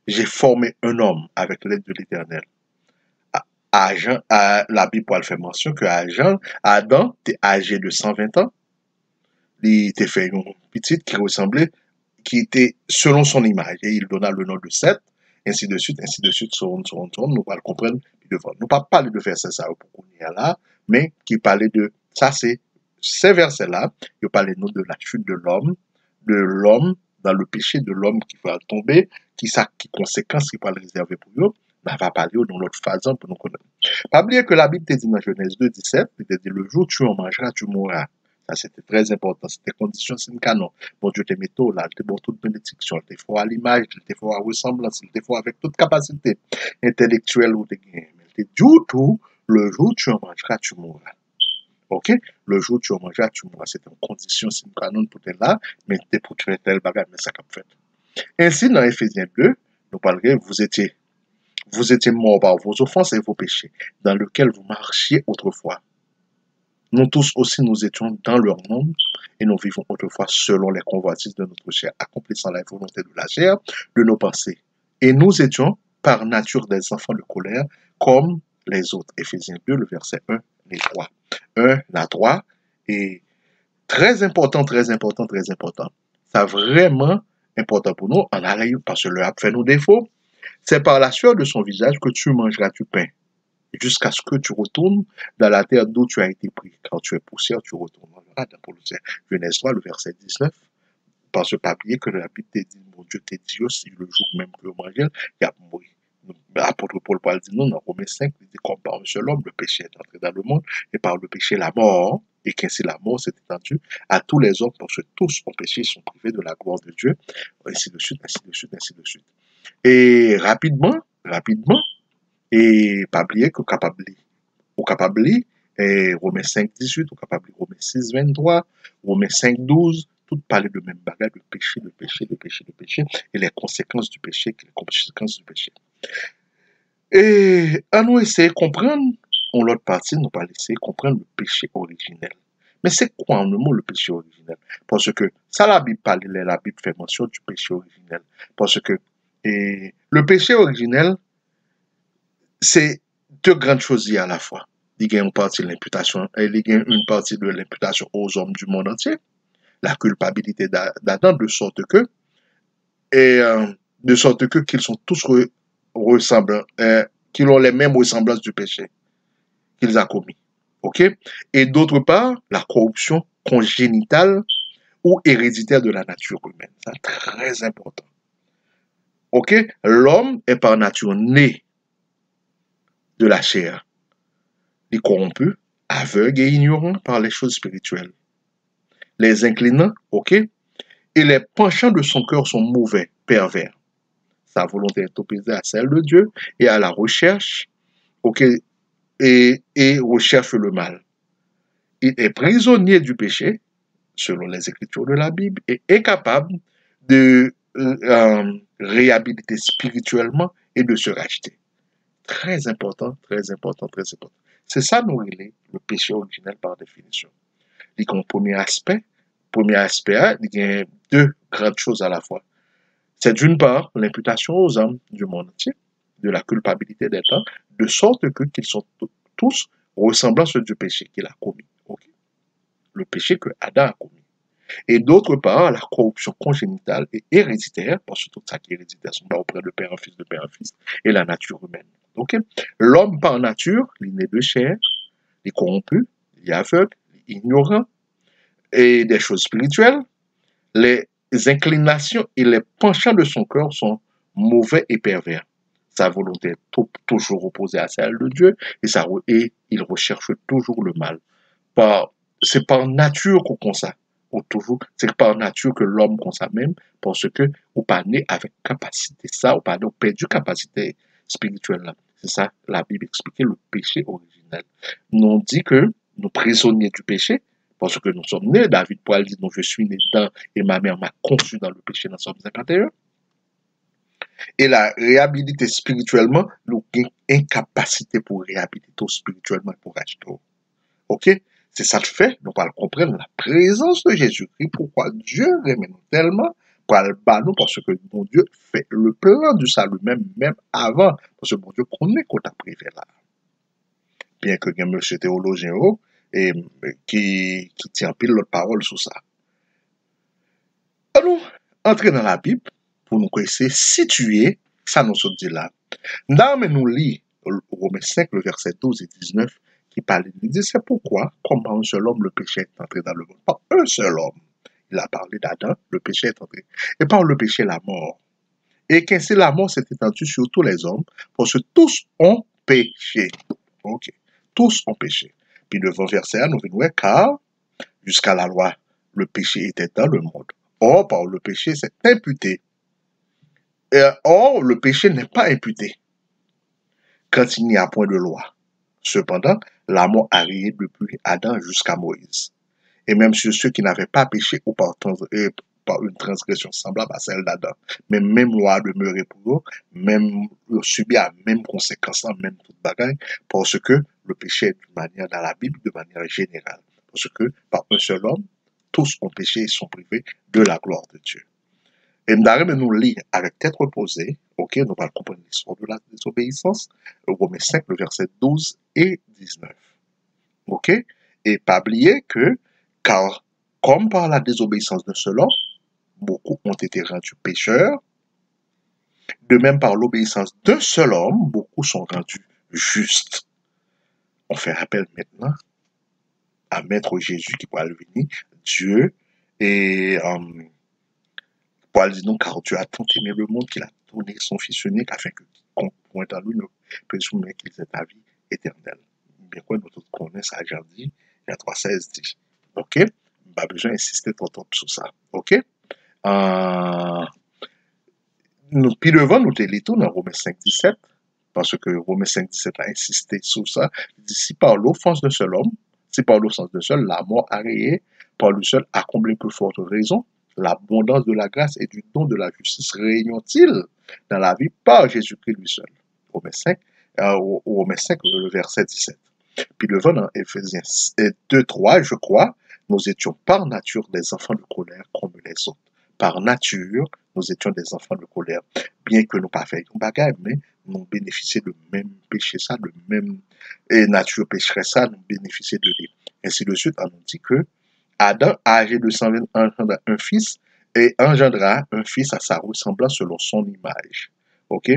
j'ai formé un homme avec l'aide de l'Éternel. La Bible fait mention que Adam était âgé de 120 ans. Il était fait une petite qui ressemblait, qui était selon son image. Et il donna le nom de Seth, ainsi de suite, son, nous allons comprendre. Nous ne pas parler de verset ça pour qu'on y est là, mais qui parlait de, ça c'est, ces versets-là, qui parlaient nous de la chute de l'homme, dans le péché de l'homme qui va tomber, qui conséquences qui va le réserver pour nous. On va parler dans l'autre façon pour nous connaître. Pas oublier que la Bible te dit dans Genèse 2, 17, il te dit le jour où tu en mangeras, tu mourras. Ça, c'était très important. C'était condition sine qua non. Bon Dieu te met tout là, il te bon toute bénédiction, il te faut à l'image, il te faut à ressemblance, il te faut avec toute capacité intellectuelle ou de gagner. Mais il te dit tout, le jour où tu en mangeras, tu mourras. Ok? Le jour où tu en mangeras, tu mourras. C'était une condition sine qua non pour être là, mais c'était pour faire tel bagage, mais ça qu'a fait. Ainsi, dans Ephésiens 2, nous parlerons, vous étiez morts par vos offenses et vos péchés, dans lesquels vous marchiez autrefois. Nous tous aussi, nous étions dans leur monde et nous vivons autrefois selon les convoitises de notre chair, accomplissant la volonté de la chair, de nos pensées. Et nous étions par nature des enfants de colère, comme les autres. Éphésiens 2, le verset 1 et 3. 1 à 3 est très important, très important, très important. C'est vraiment important pour nous, en arrière, parce que le a fait nos défauts. C'est par la sueur de son visage que tu mangeras du pain, jusqu'à ce que tu retournes dans la terre d'où tu as été pris. Quand tu es poussière, tu retourneras dans Genèse 3, le verset 19. Parce que pas oublier que la Bible te dit, mon Dieu te dit aussi, le jour même que vous mangez, il y a mouru. L'apôtre Paul parle dit non, dans Romains 5, il dit comme par un seul homme, le péché est entré dans le monde, et par le péché, la mort, et qu'ainsi la mort s'est étendue à tous les hommes, parce que tous ont péché, ils sont privés de la gloire de Dieu, ainsi de suite, ainsi de suite, ainsi de suite. Et rapidement, et pas oublier que capable et Romains 5, 18, ou capable Romains 6, 23, Romains 5, 12, tout parler de même bagage, de péché, de péché, de péché, de péché, et les conséquences du péché, les conséquences du péché. Et à nous essayer de comprendre, en l'autre partie, nous pas essayer de comprendre le péché originel. Mais c'est quoi en un mot le péché originel? Parce que ça, la Bible parle, la Bible fait mention du péché originel. Parce que le péché originel, c'est deux grandes choses à la fois. Il y a une partie de l'imputation, il y a une partie de l'imputation aux hommes du monde entier, la culpabilité d'Adam, de sorte que qu'ils sont tous ressemblants, qu'ils ont les mêmes ressemblances du péché qu'ils ont commis. Ok? Et d'autre part, la corruption congénitale ou héréditaire de la nature humaine. C'est très important. Ok? L'homme est par nature né de la chair. Il est corrompu, aveugle et ignorant par les choses spirituelles. Les inclinants, ok? Et les penchants de son cœur sont mauvais, pervers. Sa volonté est opposée à celle de Dieu et à la recherche, ok? Et recherche le mal. Il est prisonnier du péché, selon les écritures de la Bible, et incapable de réhabiliter spirituellement et de se racheter. Très important, très important, très important. C'est ça, nous, le péché originel par définition. Et comme premier aspect, il y a deux grandes choses à la fois. C'est d'une part l'imputation aux hommes du monde entier de la culpabilité des temps, de sorte qu'ils sont tous ressemblant à ceux du péché qu'il a commis. Okay? Le péché que Adam a commis. Et d'autre part, la corruption congénitale et héréditaire, parce que tout ça qui est héréditaire sont là auprès de père en fils, et la nature humaine. Okay? L'homme par nature, il est né de chair, il est corrompu, il est aveugle, il est ignorant, et des choses spirituelles, les inclinations et les penchants de son cœur sont mauvais et pervers. sa volonté est toujours opposée à celle de Dieu et il recherche toujours le mal. C'est par nature qu'on comme ça. Ou toujours, c'est par nature que l'homme comme ça même, parce que ou pas né avec capacité ça, ou pas né, ou perdu capacité spirituelle là. C'est ça, la Bible explique le péché originel. Nous on dit que nous prisonniers du péché, parce que nous sommes nés, David Poil dit, non, je suis né dedans et ma mère m'a conçu dans le péché dans Somme 51. Et la réhabiliter spirituellement, nous avons une incapacité pour réhabiliter spirituellement pour acheter. Ok? C'est ça le fait, nous allons comprendre la présence de Jésus-Christ, pourquoi Dieu aime nous tellement, pour le bas nous, parce que mon Dieu fait le plan du salut même avant, parce que mon Dieu connaît qu'on a privé là. Bien que il y ait monsieur théologien et qui tient pile l'autre parole sur ça. Allons entrer dans la Bible pour nous essayer situer ça nous se dit là. Dans nous lit Romains 5, le verset 12 et 19, qui parle, il dit, c'est pourquoi, comme par un seul homme, le péché est entré dans le monde. Par un seul homme. Il a parlé d'Adam, le péché est entré. Et par le péché, la mort. Et qu'ainsi la mort s'est étendue sur tous les hommes, parce que tous ont péché. Ok. Tous ont péché. Puis devant verset 1, nous venons, car jusqu'à la loi, le péché était dans le monde. Or, par le péché, c'est imputé. Or, le péché n'est pas imputé quand il n'y a point de loi. Cependant, la mort a régné depuis Adam jusqu'à Moïse. Et même sur ceux qui n'avaient pas péché ou par une transgression semblable à celle d'Adam. Mais même loi demeurait pour eux, même subit la même conséquence, même toute bagaille, parce que le péché est d'une manière dans la Bible, de manière générale. Parce que par un seul homme, tous ont péché et sont privés de la gloire de Dieu. Et nous lire avec tête reposée, ok, nous allons comprendre l'histoire de la désobéissance, Romains 5, le verset 12 et 19. Ok? Et pas oublier que, car comme par la désobéissance d'un seul homme, beaucoup ont été rendus pécheurs, de même par l'obéissance d'un seul homme, beaucoup sont rendus justes. On fait appel maintenant à Maître Jésus qui pourra venir, Dieu, et Paul dit non, car Dieu a tant aimé le monde qu'il a donné son Fils unique afin que quiconque pointe à lui ne présume qu'il ait la vie éternelle. Bien quoi, nous tous connaissons ça, j'ai dit, il y a 3,16 dit. Ok? Pas besoin d'insister trop sur ça. Ok? Puis devant, nous te lisons dans Romains 5,17, parce que Romains 5,17 a insisté sur ça. Il dit, si par l'offense d'un seul homme, si par l'offense d'un seul, la mort a rayé, par lui seul a comblé plus forte raison, l'abondance de la grâce et du don de la justice réunion-ils dans la vie par Jésus-Christ lui seul. Romains 5, le verset 17. Puis devant dans Éphésiens 2,3, je crois, nous étions par nature des enfants de colère comme les autres. Par nature, nous étions des enfants de colère. Bien que nous pas fassions bagaille, mais nous bénéficions de même péché, ça, de même nature pécheresse, ça, nous bénéficions de lui. Ainsi de suite, on nous dit que Adam, âgé de 120 ans, engendra un fils et engendra un fils à sa ressemblance selon son image. Ok?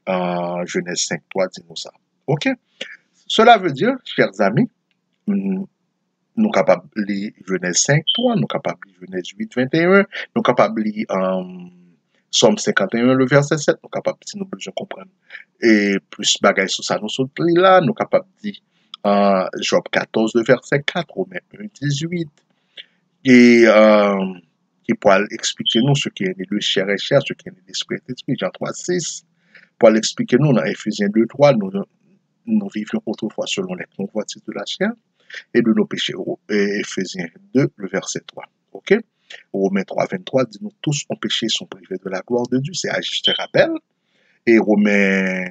Genèse 5, 3, dis-nous ça. Ok? Cela veut dire, chers amis, nous sommes capables de lire Genèse 5, 3, nous sommes capables de lire Genèse 8, 21, nous sommes capables de lire Somme 51, le verset 7, nous sommes capables, si nous besoin comprendre, et plus bagaille sur ça, nous sommes là, nous sommes capables de lire Job 14, le verset 4, Romains 1, 18, et qui pourra expliquer nous ce qui est né de chair et chair, ce qui est né d'esprit et esprit, Jean 3, 6, pour l'expliquer nous dans Éphésiens 2, 3, nous vivions autrefois selon les convoitises de la chair et de nos péchés. Éphésiens 2, le verset 3. Ok? Romains 3, 23 dit nous tous ont péché et sont privés de la gloire de Dieu. C'est à juste rappel. Et Romains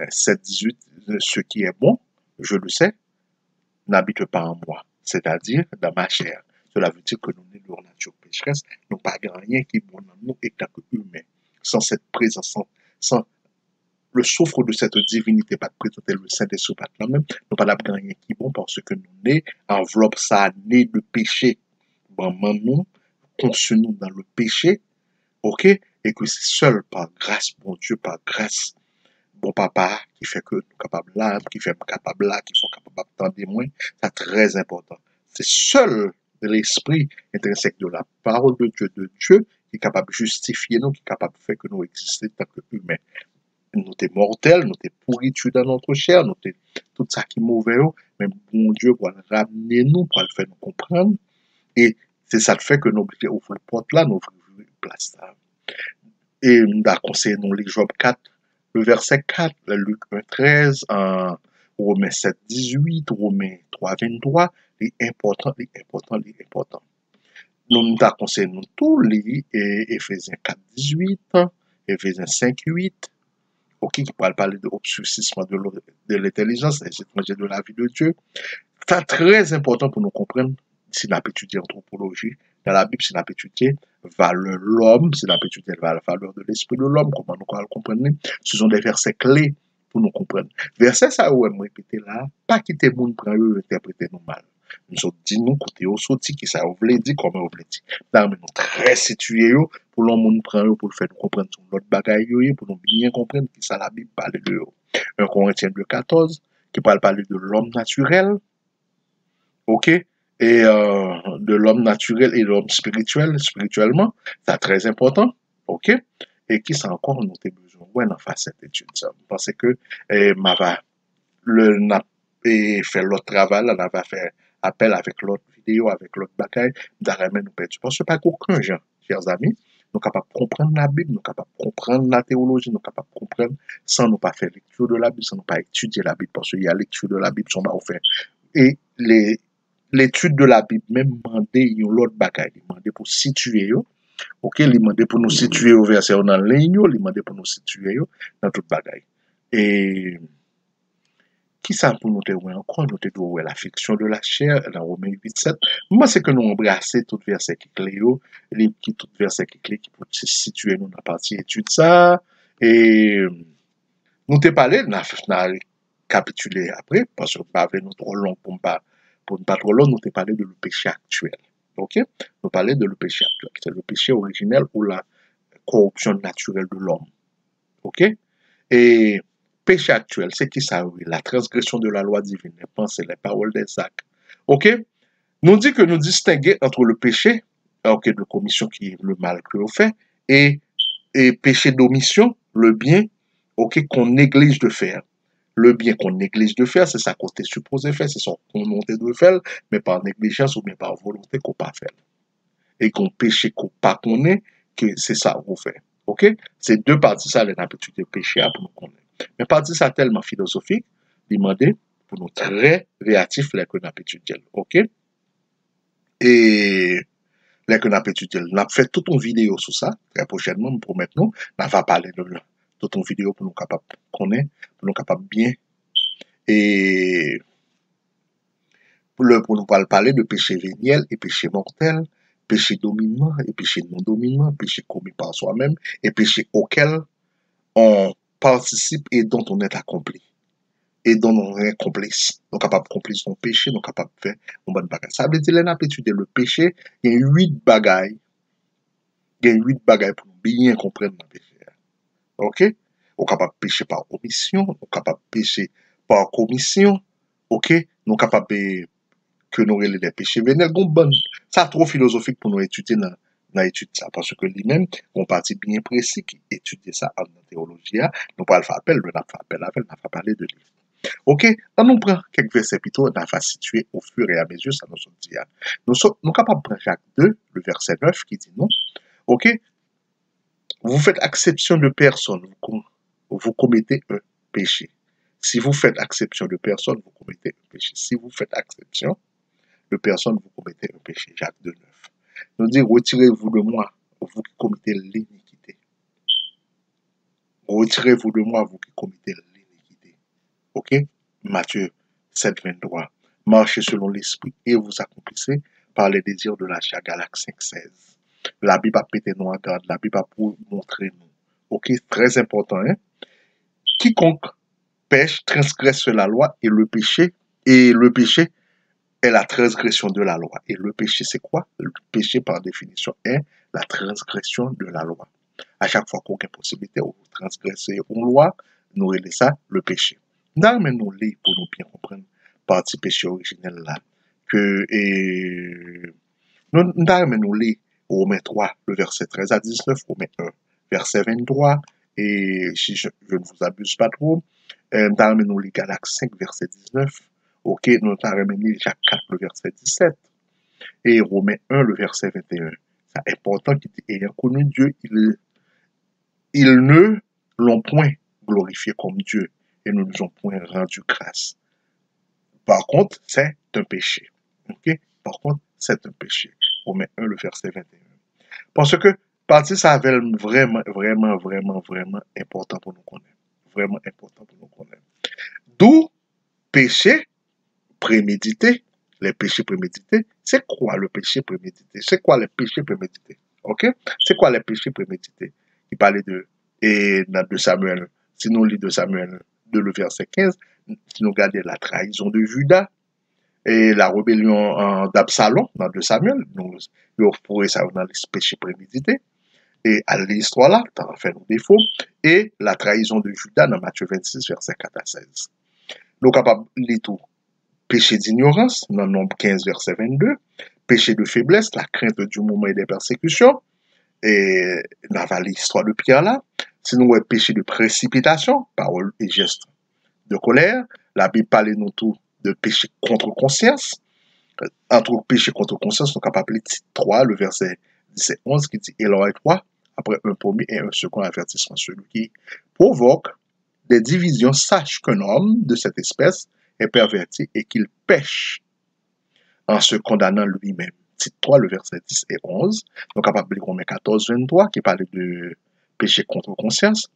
7, 18, ce qui est bon, je le sais, n'habite pas en moi, c'est-à-dire dans ma chair. Cela veut dire que nous sommes de nature pécheresse, nous pas rien qui est bon dans nous et tant qu'humains. Sans cette présence, sans le souffre de cette divinité, pas de présenter le Saint-Esprit, pas de même, nous pas d'abord rien qui est bon parce que nous sommes enveloppe ça, né de péché. Vraiment, nous, conçus nous dans le péché, ok? Et que c'est seul par grâce, bon Dieu, par grâce, bon papa, qui fait que nous sommes capables là, qui fait capable là, qui sont capables d'entendre moins, c'est très important. C'est seul l'esprit intrinsèque de la parole de Dieu, qui est capable de justifier nous, qui est capable de faire que nous existons en tant qu'humains. nous t'es mortel, nous t'es pourriture dans notre chair, nous t'es tout ça qui est mauvais, mais bon Dieu pour le ramener nous, pour le faire nous comprendre. Et c'est ça qui fait que nous obligés ouvrir la porte là, nous ouvrir place là. Et nous avons conseillé nous les Job 4, le verset 4, le Luc 1, 13, Romains 7, 18, Romains 3, 23, les importants, les importants, les importants. Nous avons conseillé nous tous les Éphésiens 4, 18, Éphésiens 5, 8, ok, qui parle parler de obscurcissement de l'intelligence, des étrangers de la vie de Dieu. C'est très important pour nous comprendre si nous avons étudié anthropologie. Dans la Bible, si nous avons étudié valeur de l'homme, si nous avons étudié la valeur de l'esprit de l'homme, comment nous allons comprendre. Ce sont des versets clés pour nous comprendre. Verset ça, où me répéter là, pas quitter monde prendre eux interpréter nous mal. Nous sommes dit nous côté au sorti qui ça voulait dire comment on voulait dire. Là, nous très situés pour l'homme monde prendre pour le faire nous comprendre sur notre bagaille pour nous bien comprendre qui ça la Bible parle de eux. 1 Corinthiens 2:14 qui parle parler de l'homme naturel, ok, et de l'homme naturel et de l'homme spirituel, spirituellement, c'est très important, ok, et qui ça encore nous avons besoin, ouais, dans cette étude, ça, parce que m'ava le n'a fait l'autre travail, là, n'a pas fait appel avec l'autre vidéo, avec l'autre bagaille, d'arrêter nous perdu, parce que pas qu'aucun gens, chers amis, nous capables de comprendre la Bible, nous capables de comprendre la théologie, nous capables de comprendre sans nous pas faire lecture de la Bible, sans nous pas étudier la Bible, parce qu'il y a lecture de la Bible, sont pas offert. Et l'étude de la Bible, même demandé yon l'autre bagaille, demandé pour situer yo, ok, demandé pour nous situer au verset dans ligne, demandé pour nous situer yo dans toute bagaille. Et qui ça pour nous te encore, nous te doit la fiction de la chair dans Romains 8:7. Moi c'est que nous embrasser tout verset qui clé les qui tout verset qui clé qui pour se situer nous dans partie étude ça et nous te parler n'a capituler après parce que pas nous trop long pour ne pas trop long, nous te parler de le péché actuel. OK? Nous parler de le péché actuel, c'est le péché originel ou la corruption naturelle de l'homme. OK? Et péché actuel, c'est qui ça? Oui, la transgression de la loi divine, les pensées, les paroles des actes. OK? Nous dit que nous distinguer entre le péché, OK, de commission qui est le mal que l'on fait, et péché d'omission, le bien, OK, qu'on néglige de faire. Le bien qu'on néglige de faire, c'est ça qu'on est supposé faire, c'est ça qu'on de faire, mais par négligence ou bien par volonté qu'on pas faire. Et qu'on péché qu'on pas connaît, que c'est ça qu'on fait. OK? C'est deux parties, ça, les habitudes de péché pour nous connaître. Mais partie ça tellement philosophique, demander pour nous très réactifs, les que nous étudié. OK? Et les que nous étudié, nous avons fait toute une vidéo sur ça, très prochainement, pour maintenant, nous va parler de toute une vidéo pour nous capables de connaître, pour nous capables bien et pour nous parler de péché véniel et péché mortel, péché dominant et péché non dominant, péché commis par soi-même et péché auquel on participe et dont on est accompli. Et dont on est complice. Nous sommes capables de complice son péché, nous sommes capables de faire une bonne bagaille. Ça veut dire que nous étudier le péché, il y a 8 bagailles. Il y a 8 bagailles pour bien comprendre le péché. OK? Nous sommes capables de pécher par omission, nous sommes capables de pécher par commission. OK? Nous sommes capables de que nous relèvons des péchés vénels. Bon, ça trop philosophique pour nous étudier dans l'étude ça. Parce que lui-même, on partie bien précis qui étudie ça en théologie. Nous pas le faire appel, nous pas appel avec, nous pas parler de lui. OK? On nous prend quelques versets plutôt, on va situer au fur et à mesure, ça nous dit. Nous sommes capables de prendre Jacques 2, le verset 9, qui dit non. OK? Vous faites exception de personne, vous commettez un péché. Si vous faites exception de personne, vous commettez un péché. Si vous faites exception de personne, vous commettez un péché. Jacques 2, 9. Nous dit, retirez-vous de moi, vous qui commettez l'iniquité. Retirez-vous de moi, vous qui commettez l'iniquité. OK? Matthieu 7, 23. Marchez selon l'esprit et vous accomplissez par les désirs de la chair. Galates 5, 16. La Bible a pété nous en garde, la Bible a pour montrer nous. OK? Très important, hein? Quiconque pêche transgresse la loi et le péché est la transgression de la loi. Et le péché, c'est quoi? Le péché, par définition, est la transgression de la loi. À chaque fois qu'on a possibilité de transgresser une loi, nous relève ça le péché. Nous nous lire pour nous bien comprendre partie péché originel là. Nous lire Romains 3, le verset 13 à 19, Romains 1, verset 23, et si je ne vous abuse pas trop, nous avons nous les Galates 5, verset 19, ok, nous avons Jacques 4, le verset 17, et Romains 1, le verset 21. C'est important qu'il dit, ayant connu Dieu, ils ne l'ont point glorifié comme Dieu, et ne nous ont point rendu grâce. Par contre, c'est un péché. Ok? Par contre, c'est un péché. Romains 1, le verset 21. Parce que, partie ça avait vraiment important pour nous connaître. Vraiment important pour nous connaître. D'où péché prémédité. Les péchés prémédités. C'est quoi le péché prémédité? C'est quoi les péchés prémédités? Ok? C'est quoi les péchés prémédités? Il parlait de, et dans 2 Samuel, si nous lisons 2 Samuel 2, le verset 15, si nous regardons la trahison de Judas, et la rébellion d'Absalom dans 2 Samuel, nous pourrions savoir dans les péchés prémédités. Et à l'histoire là, t'en fait nos défauts, et la trahison de Judas dans Matthieu 26, verset 4 à 16. Nous sommes capables de lire tout. Péché d'ignorance, dans Nombre 15, verset 22. Péché de faiblesse, la crainte du moment et des persécutions. Et dans l'histoire de Pierre là. Sinon, péché de précipitation, parole et gestes de colère. La Bible parle nous tout de péché contre conscience. Entre péché contre conscience, nous sommes capables de lire 3, le verset 17-11, qui dit, et l'oreille 3, après un premier et un second avertissement, celui qui provoque des divisions, sache qu'un homme de cette espèce est perverti et qu'il pêche en se condamnant lui-même. Titre 3, le verset 10 et 11. Donc, capable de Romains 14, 23, qui parle de péché contre conscience.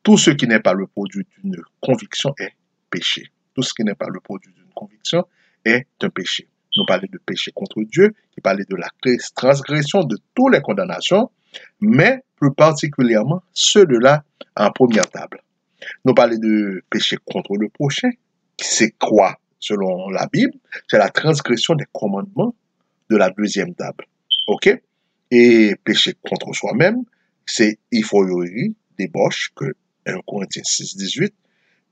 Tout ce qui n'est pas le produit d'une conviction est péché. Tout ce qui n'est pas le produit d'une conviction est un péché. Nous parlons de péché contre Dieu, qui parlait de la transgression de toutes les condamnations, mais plus particulièrement ceux-là en première table. Nous parlons de péché contre le prochain, c'est quoi selon la Bible? C'est la transgression des commandements de la deuxième table. OK? Et péché contre soi-même, c'est ivrognerie, débauche, que 1 Corinthiens 6, 18.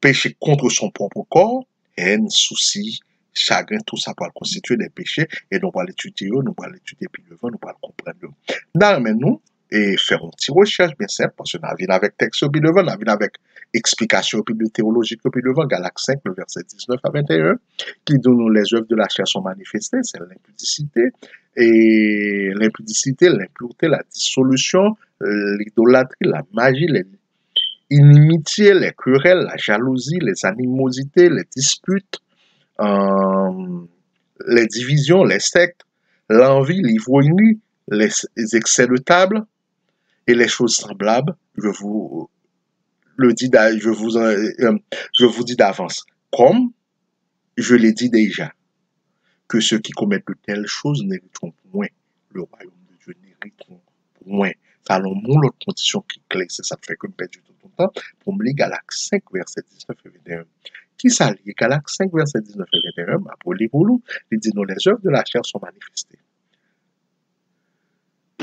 Péché contre son propre corps, haine, souci, chagrin, tout ça peut constituer des péchés. Et nous allons l'étudier, nous allons l'étudier puis devant, nous allons comprendre. Dans nous, et faire une petite recherche bien simple, parce que nous avons avec texte puis devant, nous avons avec explication puis de théologie puis devant, Galates 5, le verset 19 à 21, qui donne les œuvres de la chair sont manifestées, c'est l'impudicité, et l'impudicité, l'impureté, la dissolution, l'idolâtrie, la magie, l'inimitié, les querelles, la jalousie, les animosités, les disputes, les divisions, les sectes, l'envie, l'ivrognerie, les excès de table et les choses semblables. Je vous dis d'avance, comme je l'ai dit déjà, que ceux qui commettent de telles choses n'hériteront point le royaume de Dieu, n'hériteront point. Ça, allons mon l'autre condition qui est claire, c'est ça fait que je perds du tout le temps pour me lire Galates 5, verset 19 et 21. Qui s'allie Galates 5, verset 19 et 21, pour lire pour nous, il dit, nous, les œuvres de la chair sont manifestées.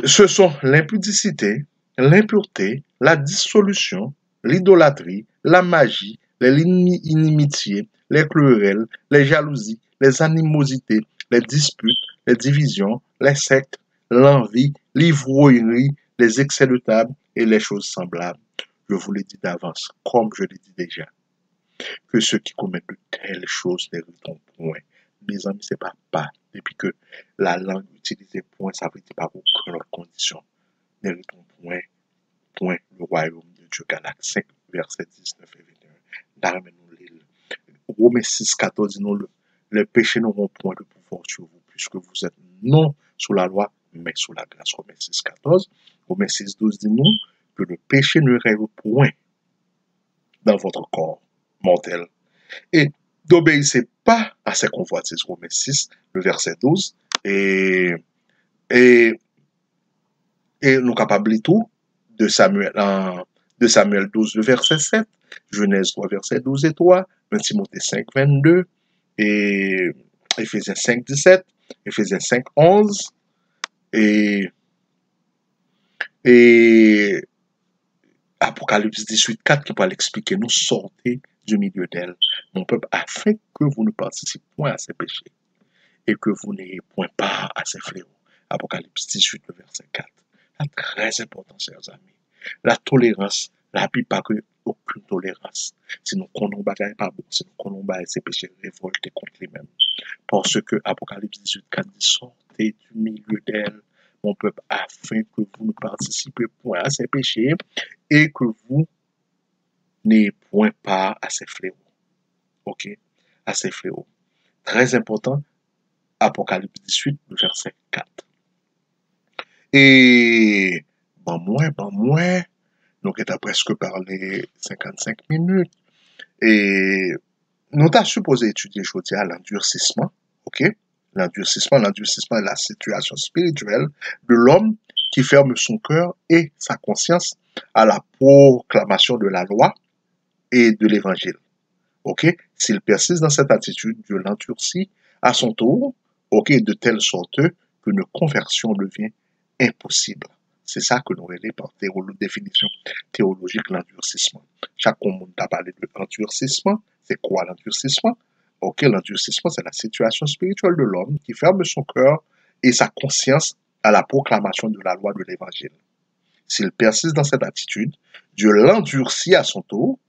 Ce sont l'impudicité, l'impureté, la dissolution, l'idolâtrie, la magie, les inimitiés, les querelles, les jalousies, les animosités, les disputes, les divisions, les sectes, l'envie, l'ivrognerie, les excès de table et les choses semblables. Je vous l'ai dit d'avance, comme je l'ai dit déjà, que ceux qui commettent de telles choses n'hériteront point. Mes amis, c'est pas. Depuis que la langue utilisée point, ça veut dire pas aucune autre condition. N'hériteront point le royaume de Dieu. Galates 5, verset 19 et 21. Dans Romains 6, 14 dit non, les péchés n'auront point de pouvoir sur vous, puisque vous êtes non sous la loi, mais sous la grâce. Romains 6, 14. Romains 6, 12 dit non, que le péché ne règne point dans votre corps mortel. Et n'obéissez pas à ces convoitises. Romains 6, le verset 12. Et nous sommes capables de tout de Samuel 12, le verset 7, Genèse 3, verset 12 et 3, 1 Timothée 5, 22, et Éphésiens 5, 17, Éphésiens 5, 11, et Apocalypse 18, 4 qui va l'expliquer, nous sortez du milieu d'elle, mon peuple, afin que vous ne participez point à ces péchés et que vous n'ayez point part à ces fléaux. Apocalypse 18, le verset 4. C'est très important, chers amis. La tolérance La Bible pas que aucune tolérance. Si nous connaissons bagaille pas bon, si nous connaissons ces péchés révoltés contre lui-même. Parce que Apocalypse 18, 4 dit, sortez du milieu d'elle, mon peuple, afin que vous ne participez point à ces péchés et que vous n'ayez point part à ces fléaux. Ok? À ces fléaux. Très important, Apocalypse 18, verset 4. Et, bon, moi, nous avons presque parlé 55 minutes. Et nous avons supposé étudier aujourd'hui à l'endurcissement. Ok? L'endurcissement est la situation spirituelle de l'homme qui ferme son cœur et sa conscience à la proclamation de la loi et de l'évangile. Ok? S'il persiste dans cette attitude, Dieu l'endurcit à son tour, ok, de telle sorte qu'une conversion devient impossible. C'est ça que nous relèvons par définition théologique, l'endurcissement. Chaque monde a parlé de l'endurcissement. C'est quoi l'endurcissement? Ok, l'endurcissement, c'est la situation spirituelle de l'homme qui ferme son cœur et sa conscience à la proclamation de la loi de l'évangile. S'il persiste dans cette attitude, Dieu l'endurcit à son tour,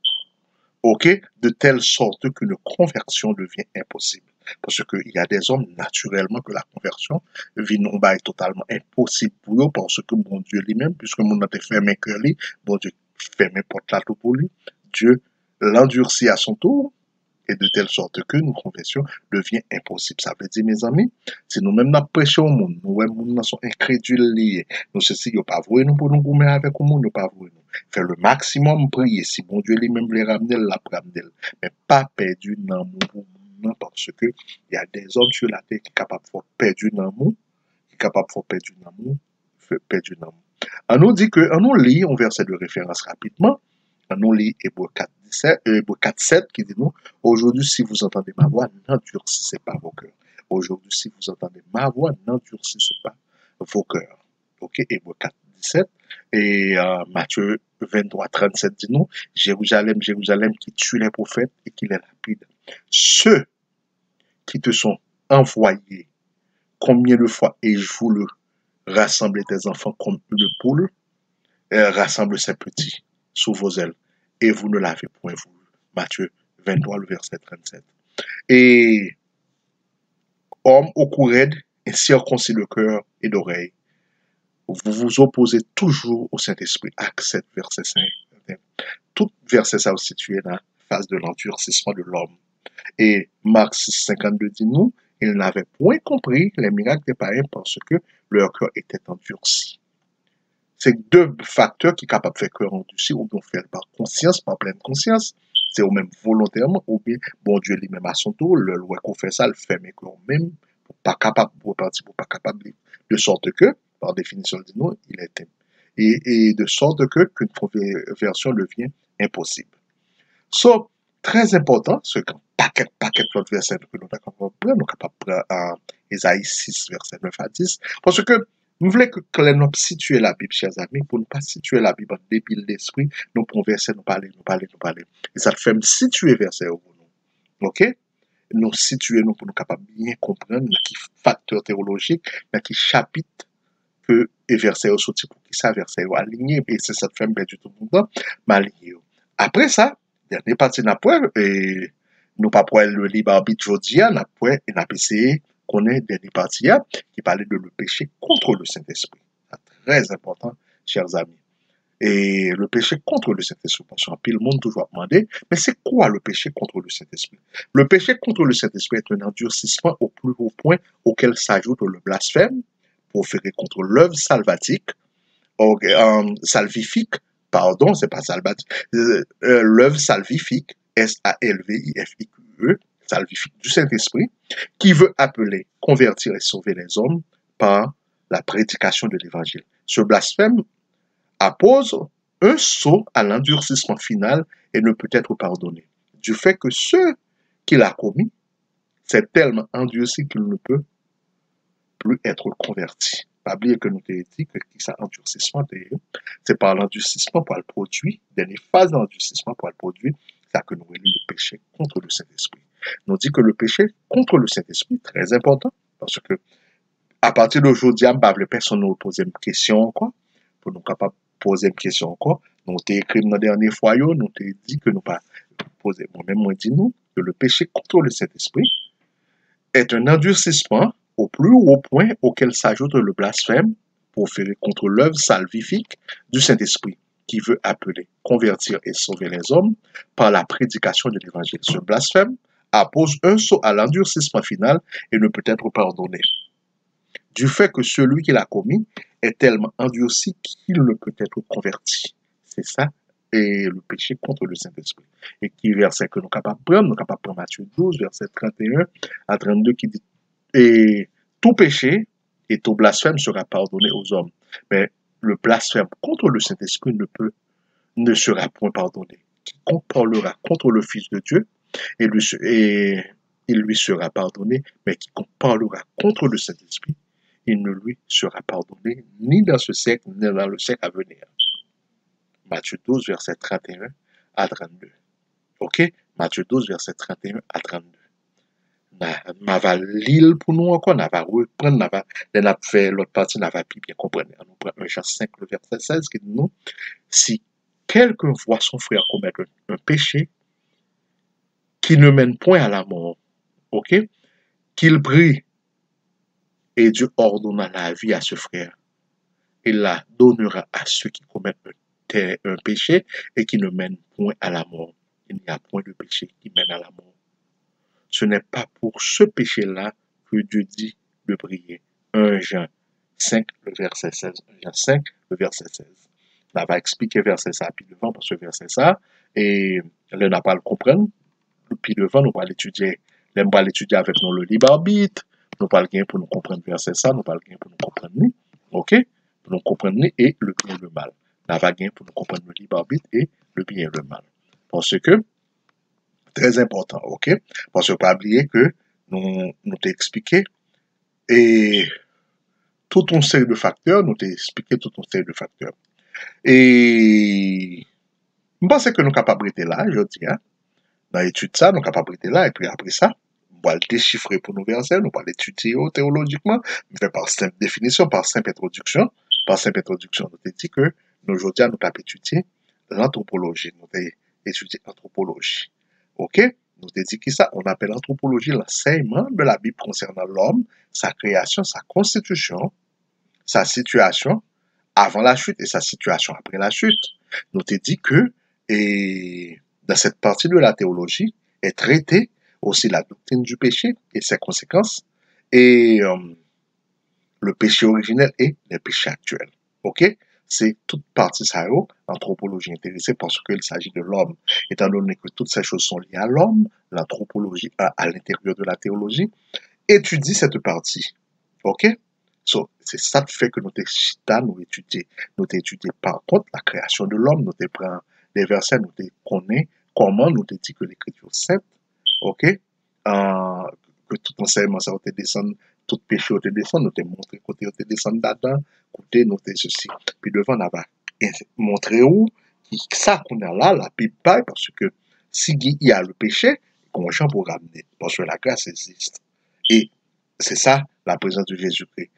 ok, de telle sorte qu'une conversion devient impossible. Parce qu'il y a des hommes, naturellement, que la conversion est totalement impossible pour eux, parce que bon Dieu lui-même, puisque mon a fermé cœur lui, bon Dieu ferme porte la tout pour lui, Dieu l'endurcit à son tour, et de telle sorte que une conversion devient impossible. Ça veut dire, mes amis, si nous-mêmes nous prêchons au monde, nous sommes incrédules liés, nous ceci, nous pas voué nous pour nous gommer avec le monde, nous pas voué nous. Faire le maximum prier, si bon Dieu lui-même les ramener, la ramener. Mais pas perdu dans mon parce que il y a des hommes sur la terre qui sont capables de faire perdu dans l'amour, qui sont capables de faire perdu dans l'amour, perdu dans l'amour. On nous dit que, on nous lit un verset de référence rapidement, on nous lit Hébreux 4.7 qui dit nous, aujourd'hui si vous entendez ma voix, n'endurcissez pas vos cœurs. Aujourd'hui si vous entendez ma voix, n'endurcissez pas vos cœurs. Ok, Hébreux 4.17 et Matthieu 23.37 dit nous, Jérusalem, Jérusalem qui tue les prophètes et qui les lapide. Ceux qui te sont envoyés, combien de fois ai-je voulu rassembler tes enfants comme une poule, rassemble ses petits sous vos ailes, et vous ne l'avez point voulu. Matthieu 23, le verset 37. Et homme au cou raide, et circoncis de cœur et d'oreille, vous vous opposez toujours au Saint-Esprit. Acte 7, verset 5. Tout verset ça est situé dans la phase de l'endurcissement de l'homme. Et Marc 6, 52 dit nous, ils n'avaient point compris les miracles des païens parce que leur cœur était endurci. C'est deux facteurs qui sont capables de faire cœur endurci ou bien faire par conscience, par pleine conscience. C'est au même volontairement ou bien bon Dieu lui-même à son tour, le loi qu'on fait ça, le fait mais qu'on même pas capable de repartir, pas capable de sorte que, par définition dit nous, il est et de sorte que qu'une conversion devient impossible. So, très important, ce qu'un paquet d'autres versets que nous sommes capables de prendre Ésaïe 6, verset 9 à 10, parce que nous voulons que nous situions la Bible, chers amis, pour ne pas situer la Bible en débile d'esprit, nous prenons verset, nous parler. Et ça fait me situer verset au nous. Ok? Nous situer nous pour nous capables de bien comprendre dans qui facteur théologique, dans qui chapitre que et verset au sorti pour qui ça verset au aligné, et c'est ça fait me perdre tout le monde, m'aligner. Après ça, dernière partie n'a point et nous pas pour le libre arbitre jodia n'a point et n'a essayé qu'on ait dernière partie qui parlait de le péché contre le Saint-Esprit. C'est très important, chers amis. Et le péché contre le Saint-Esprit, parce qu'en pile, le monde toujours demandé, mais c'est quoi le péché contre le Saint-Esprit? Le péché contre le Saint-Esprit est un endurcissement au plus haut point auquel s'ajoute le blasphème, proféré contre l'œuvre salvifique, c'est pas salvatique, l'œuvre salvifique, S-A-L-V-I-F-I-Q-E, salvifique du Saint-Esprit, qui veut appeler, convertir et sauver les hommes par la prédication de l'Évangile. Ce blasphème appose un saut à l'endurcissement final et ne peut être pardonné. Du fait que ce qu'il a commis, c'est tellement endurci qu'il ne peut plus être converti. Pas oublier que nous avons dit que ça endurcissement, c'est par l'endurcissement pour le produit, dernière phase d'endurcissement pour le produit, c'est ça que nous voyons le péché contre le Saint-Esprit. Nous dit que le péché contre le Saint-Esprit est très important parce que à partir d'aujourd'hui, personne ne nous pose une question encore, pour nous capables de poser une question encore, Nous t'ai écrit dans la dernière fois, nous t'ai dit que nous pas poser. Moi-même, moi, dis nous que le péché contre le Saint-Esprit est un endurcissement au plus haut point auquel s'ajoute le blasphème proféré contre l'œuvre salvifique du Saint-Esprit qui veut appeler, convertir et sauver les hommes par la prédication de l'Évangile. Ce blasphème appose un saut à l'endurcissement final et ne peut être pardonné du fait que celui qui l'a commis est tellement endurci qu'il ne peut être converti. C'est ça, et le péché contre le Saint-Esprit. Et qui verset que nous sommes capables de prendre, nous sommes capables de prendre Matthieu 12, verset 31 à 32, qui dit, et tout péché et tout blasphème sera pardonné aux hommes. Mais le blasphème contre le Saint-Esprit ne sera point pardonné. Quiconque parlera contre le Fils de Dieu, il lui sera pardonné, mais quiconque parlera contre le Saint-Esprit, il ne lui sera pardonné ni dans ce siècle, ni dans le siècle à venir. Matthieu 12, verset 31 à 32. OK? Matthieu 12, verset 31 à 32. On va lire pour nous encore, on va reprendre, on va faire l'autre partie, on va bien comprendre. On prend 1 Jean 5, le verset 16, qui dit nous, si quelqu'un voit son frère commettre un péché qui ne mène point à la mort, OK? Qu'il prie et Dieu ordonna la vie à ce frère. Il la donnera à ceux qui commettent un péché et qui ne mènent point à la mort. Il n'y a point de péché qui mène à la mort. Ce n'est pas pour ce péché-là que Dieu dit de prier. 1 Jean 5, le verset 16. 1 Jean 5, le verset 16. On va expliquer verset ça puis devant parce que verset ça, et là, on n'a pas le comprendre. Puis devant, nous allons l'étudier. Nous allons l'étudier avec nous le libre arbitre. Nous allons le pour nous comprendre verset ça. Nous allons le pour nous comprendre. OK? Pour nous comprendre et le bien et le mal. Nous allons pour nous comprendre le libre arbitre et le bien et le mal. Parce que, très important, OK? Parce que pas oublier que nous t'ai expliqué et tout un série de facteurs, nous t'ai expliqué tout un série de facteurs. Et je pense que nous sommes capables de là, je dis, hein? Dans l'étude ça, nous sommes capables de là, et puis après ça, on va le déchiffrer pour nos versets, nous allons l'étudier théologiquement, mais par simple définition, par simple introduction, nous avons dit que nous aujourd'hui, nous avons étudié l'anthropologie, nous avons étudié l'anthropologie. OK? Nous avons dit que ça, on appelle l'anthropologie l'enseignement de la Bible concernant l'homme, sa création, sa constitution, sa situation avant la chute et sa situation après la chute. Nous avons dit que, et dans cette partie de la théologie, est traitée aussi la doctrine du péché et ses conséquences, et le péché originel et les péchés actuels. OK? C'est toute partie ça, l'anthropologie intéressée parce qu'il s'agit de l'homme. Étant donné que toutes ces choses sont liées à l'homme, l'anthropologie à l'intérieur de la théologie étudie cette partie. OK? So, c'est ça qui fait que nous étudions par contre la création de l'homme, nous prenons des versets, nous connaissons comment nous dit que l'écriture sainte, OK, que tout enseignement ça te descend, tout péché te descend, nous te montré côté te descend d'Adam, côté nous te ceci. Puis devant on va montrer où ça qu'on a là, la Bible parce que si il y a le péché, comment on pour ramener parce que la grâce existe. Et c'est ça la présence de Jésus-Christ.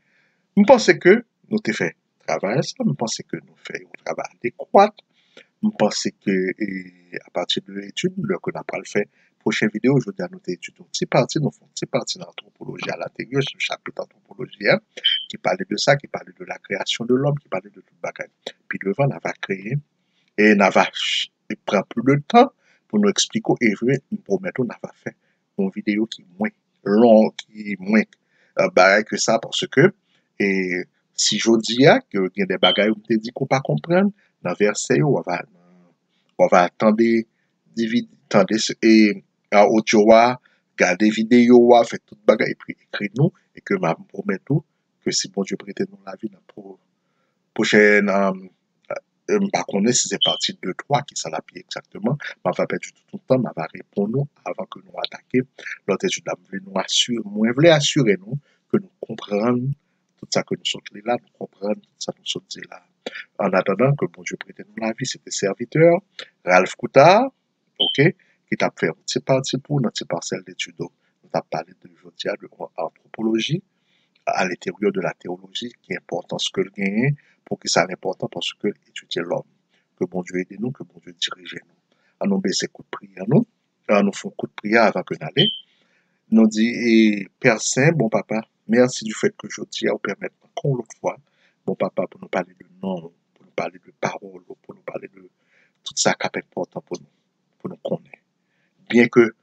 Je pense que nous avons fait travail ça, je pense que nous faisons un travail adéquat. Je pense que à partir de l'étude, le qu'on n'a pas le fait, prochaine vidéo, je vais nous étudier une petite partie, nous faisons une petite partie d'anthropologie à l'intérieur, ce chapitre d'anthropologie, qui parlait de ça, qui parlait de la création de l'homme, qui parlait de tout bagage. Puis devant, on va créer, et on va prendre plus de temps pour nous expliquer, et nous promettons, on va faire une vidéo qui est moins longue, qui est moins barré que ça, parce que, et si je dis que il y a des bagages où te dit qu'on pas comprendre, dans verset, on va attendre, et à audio, garder vidéo, faire tout bagage, et puis écrire nous, et que m'a promet tout, que si bon Dieu prête nous la vie dans prochaine, par contre, si c'est partie de 3 qui s'en appuie exactement, je vais perdre tout le temps, je vais répondre nous avant que nous attaquions. L'autre étude, moi, je voulais assurer nous que nous comprenons tout ça que nous sommes là, nous comprenons tout ça que nous sommes là. En attendant que bon Dieu prête nous la vie, c'était serviteur, Ralph Coutard, OK, qui t'a fait un petit parti pour notre parcelle d'études. Nous avons parlé de aujourd'hui de anthropologie à l'intérieur de la théologie, qui est important ce que le gagne, pour que ça soit important parce que étudier l'homme. Que bon Dieu aide nous, que bon Dieu dirige nous. À nous baisser coup de prière, nous. À nous faire coup de prière avant que nous allions. Nous dit, et Père Saint, bon papa, merci du fait que je dis à vous permettre encore une fois, bon papa, pour nous parler de nom, pour nous parler de parole, pour nous parler de tout ça qui est important pour nous connaître. Bien que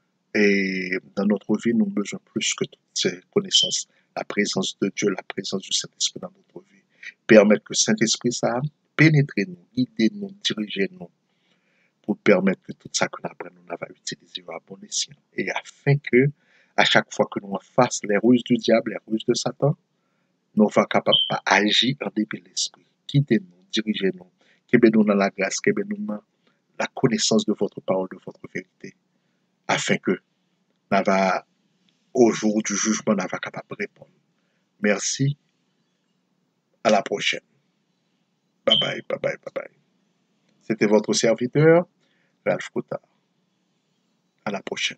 dans notre vie, nous avons besoin plus que toutes ces connaissances, la présence de Dieu, la présence du Saint-Esprit dans notre vie. Permettre que le Saint-Esprit, ça pénètre nous, guider nous, diriger nous, pour permettre que tout ça que nous apprenons, nous va utiliser à bon escient. Et afin que, à chaque fois que nous fassons les ruses du diable, les ruses de Satan, nous sommes capables d'agir en dépit de l'esprit. Guidez-nous, dirigez-nous, qu'aimez-nous dans la grâce, qu'aimez-nous dans la connaissance de votre parole, de votre vérité, afin que nous va, au jour du jugement, nous va capable de répondre. Merci, à la prochaine. Bye bye, bye bye, bye bye. C'était votre serviteur, Ralph Coutard. À la prochaine.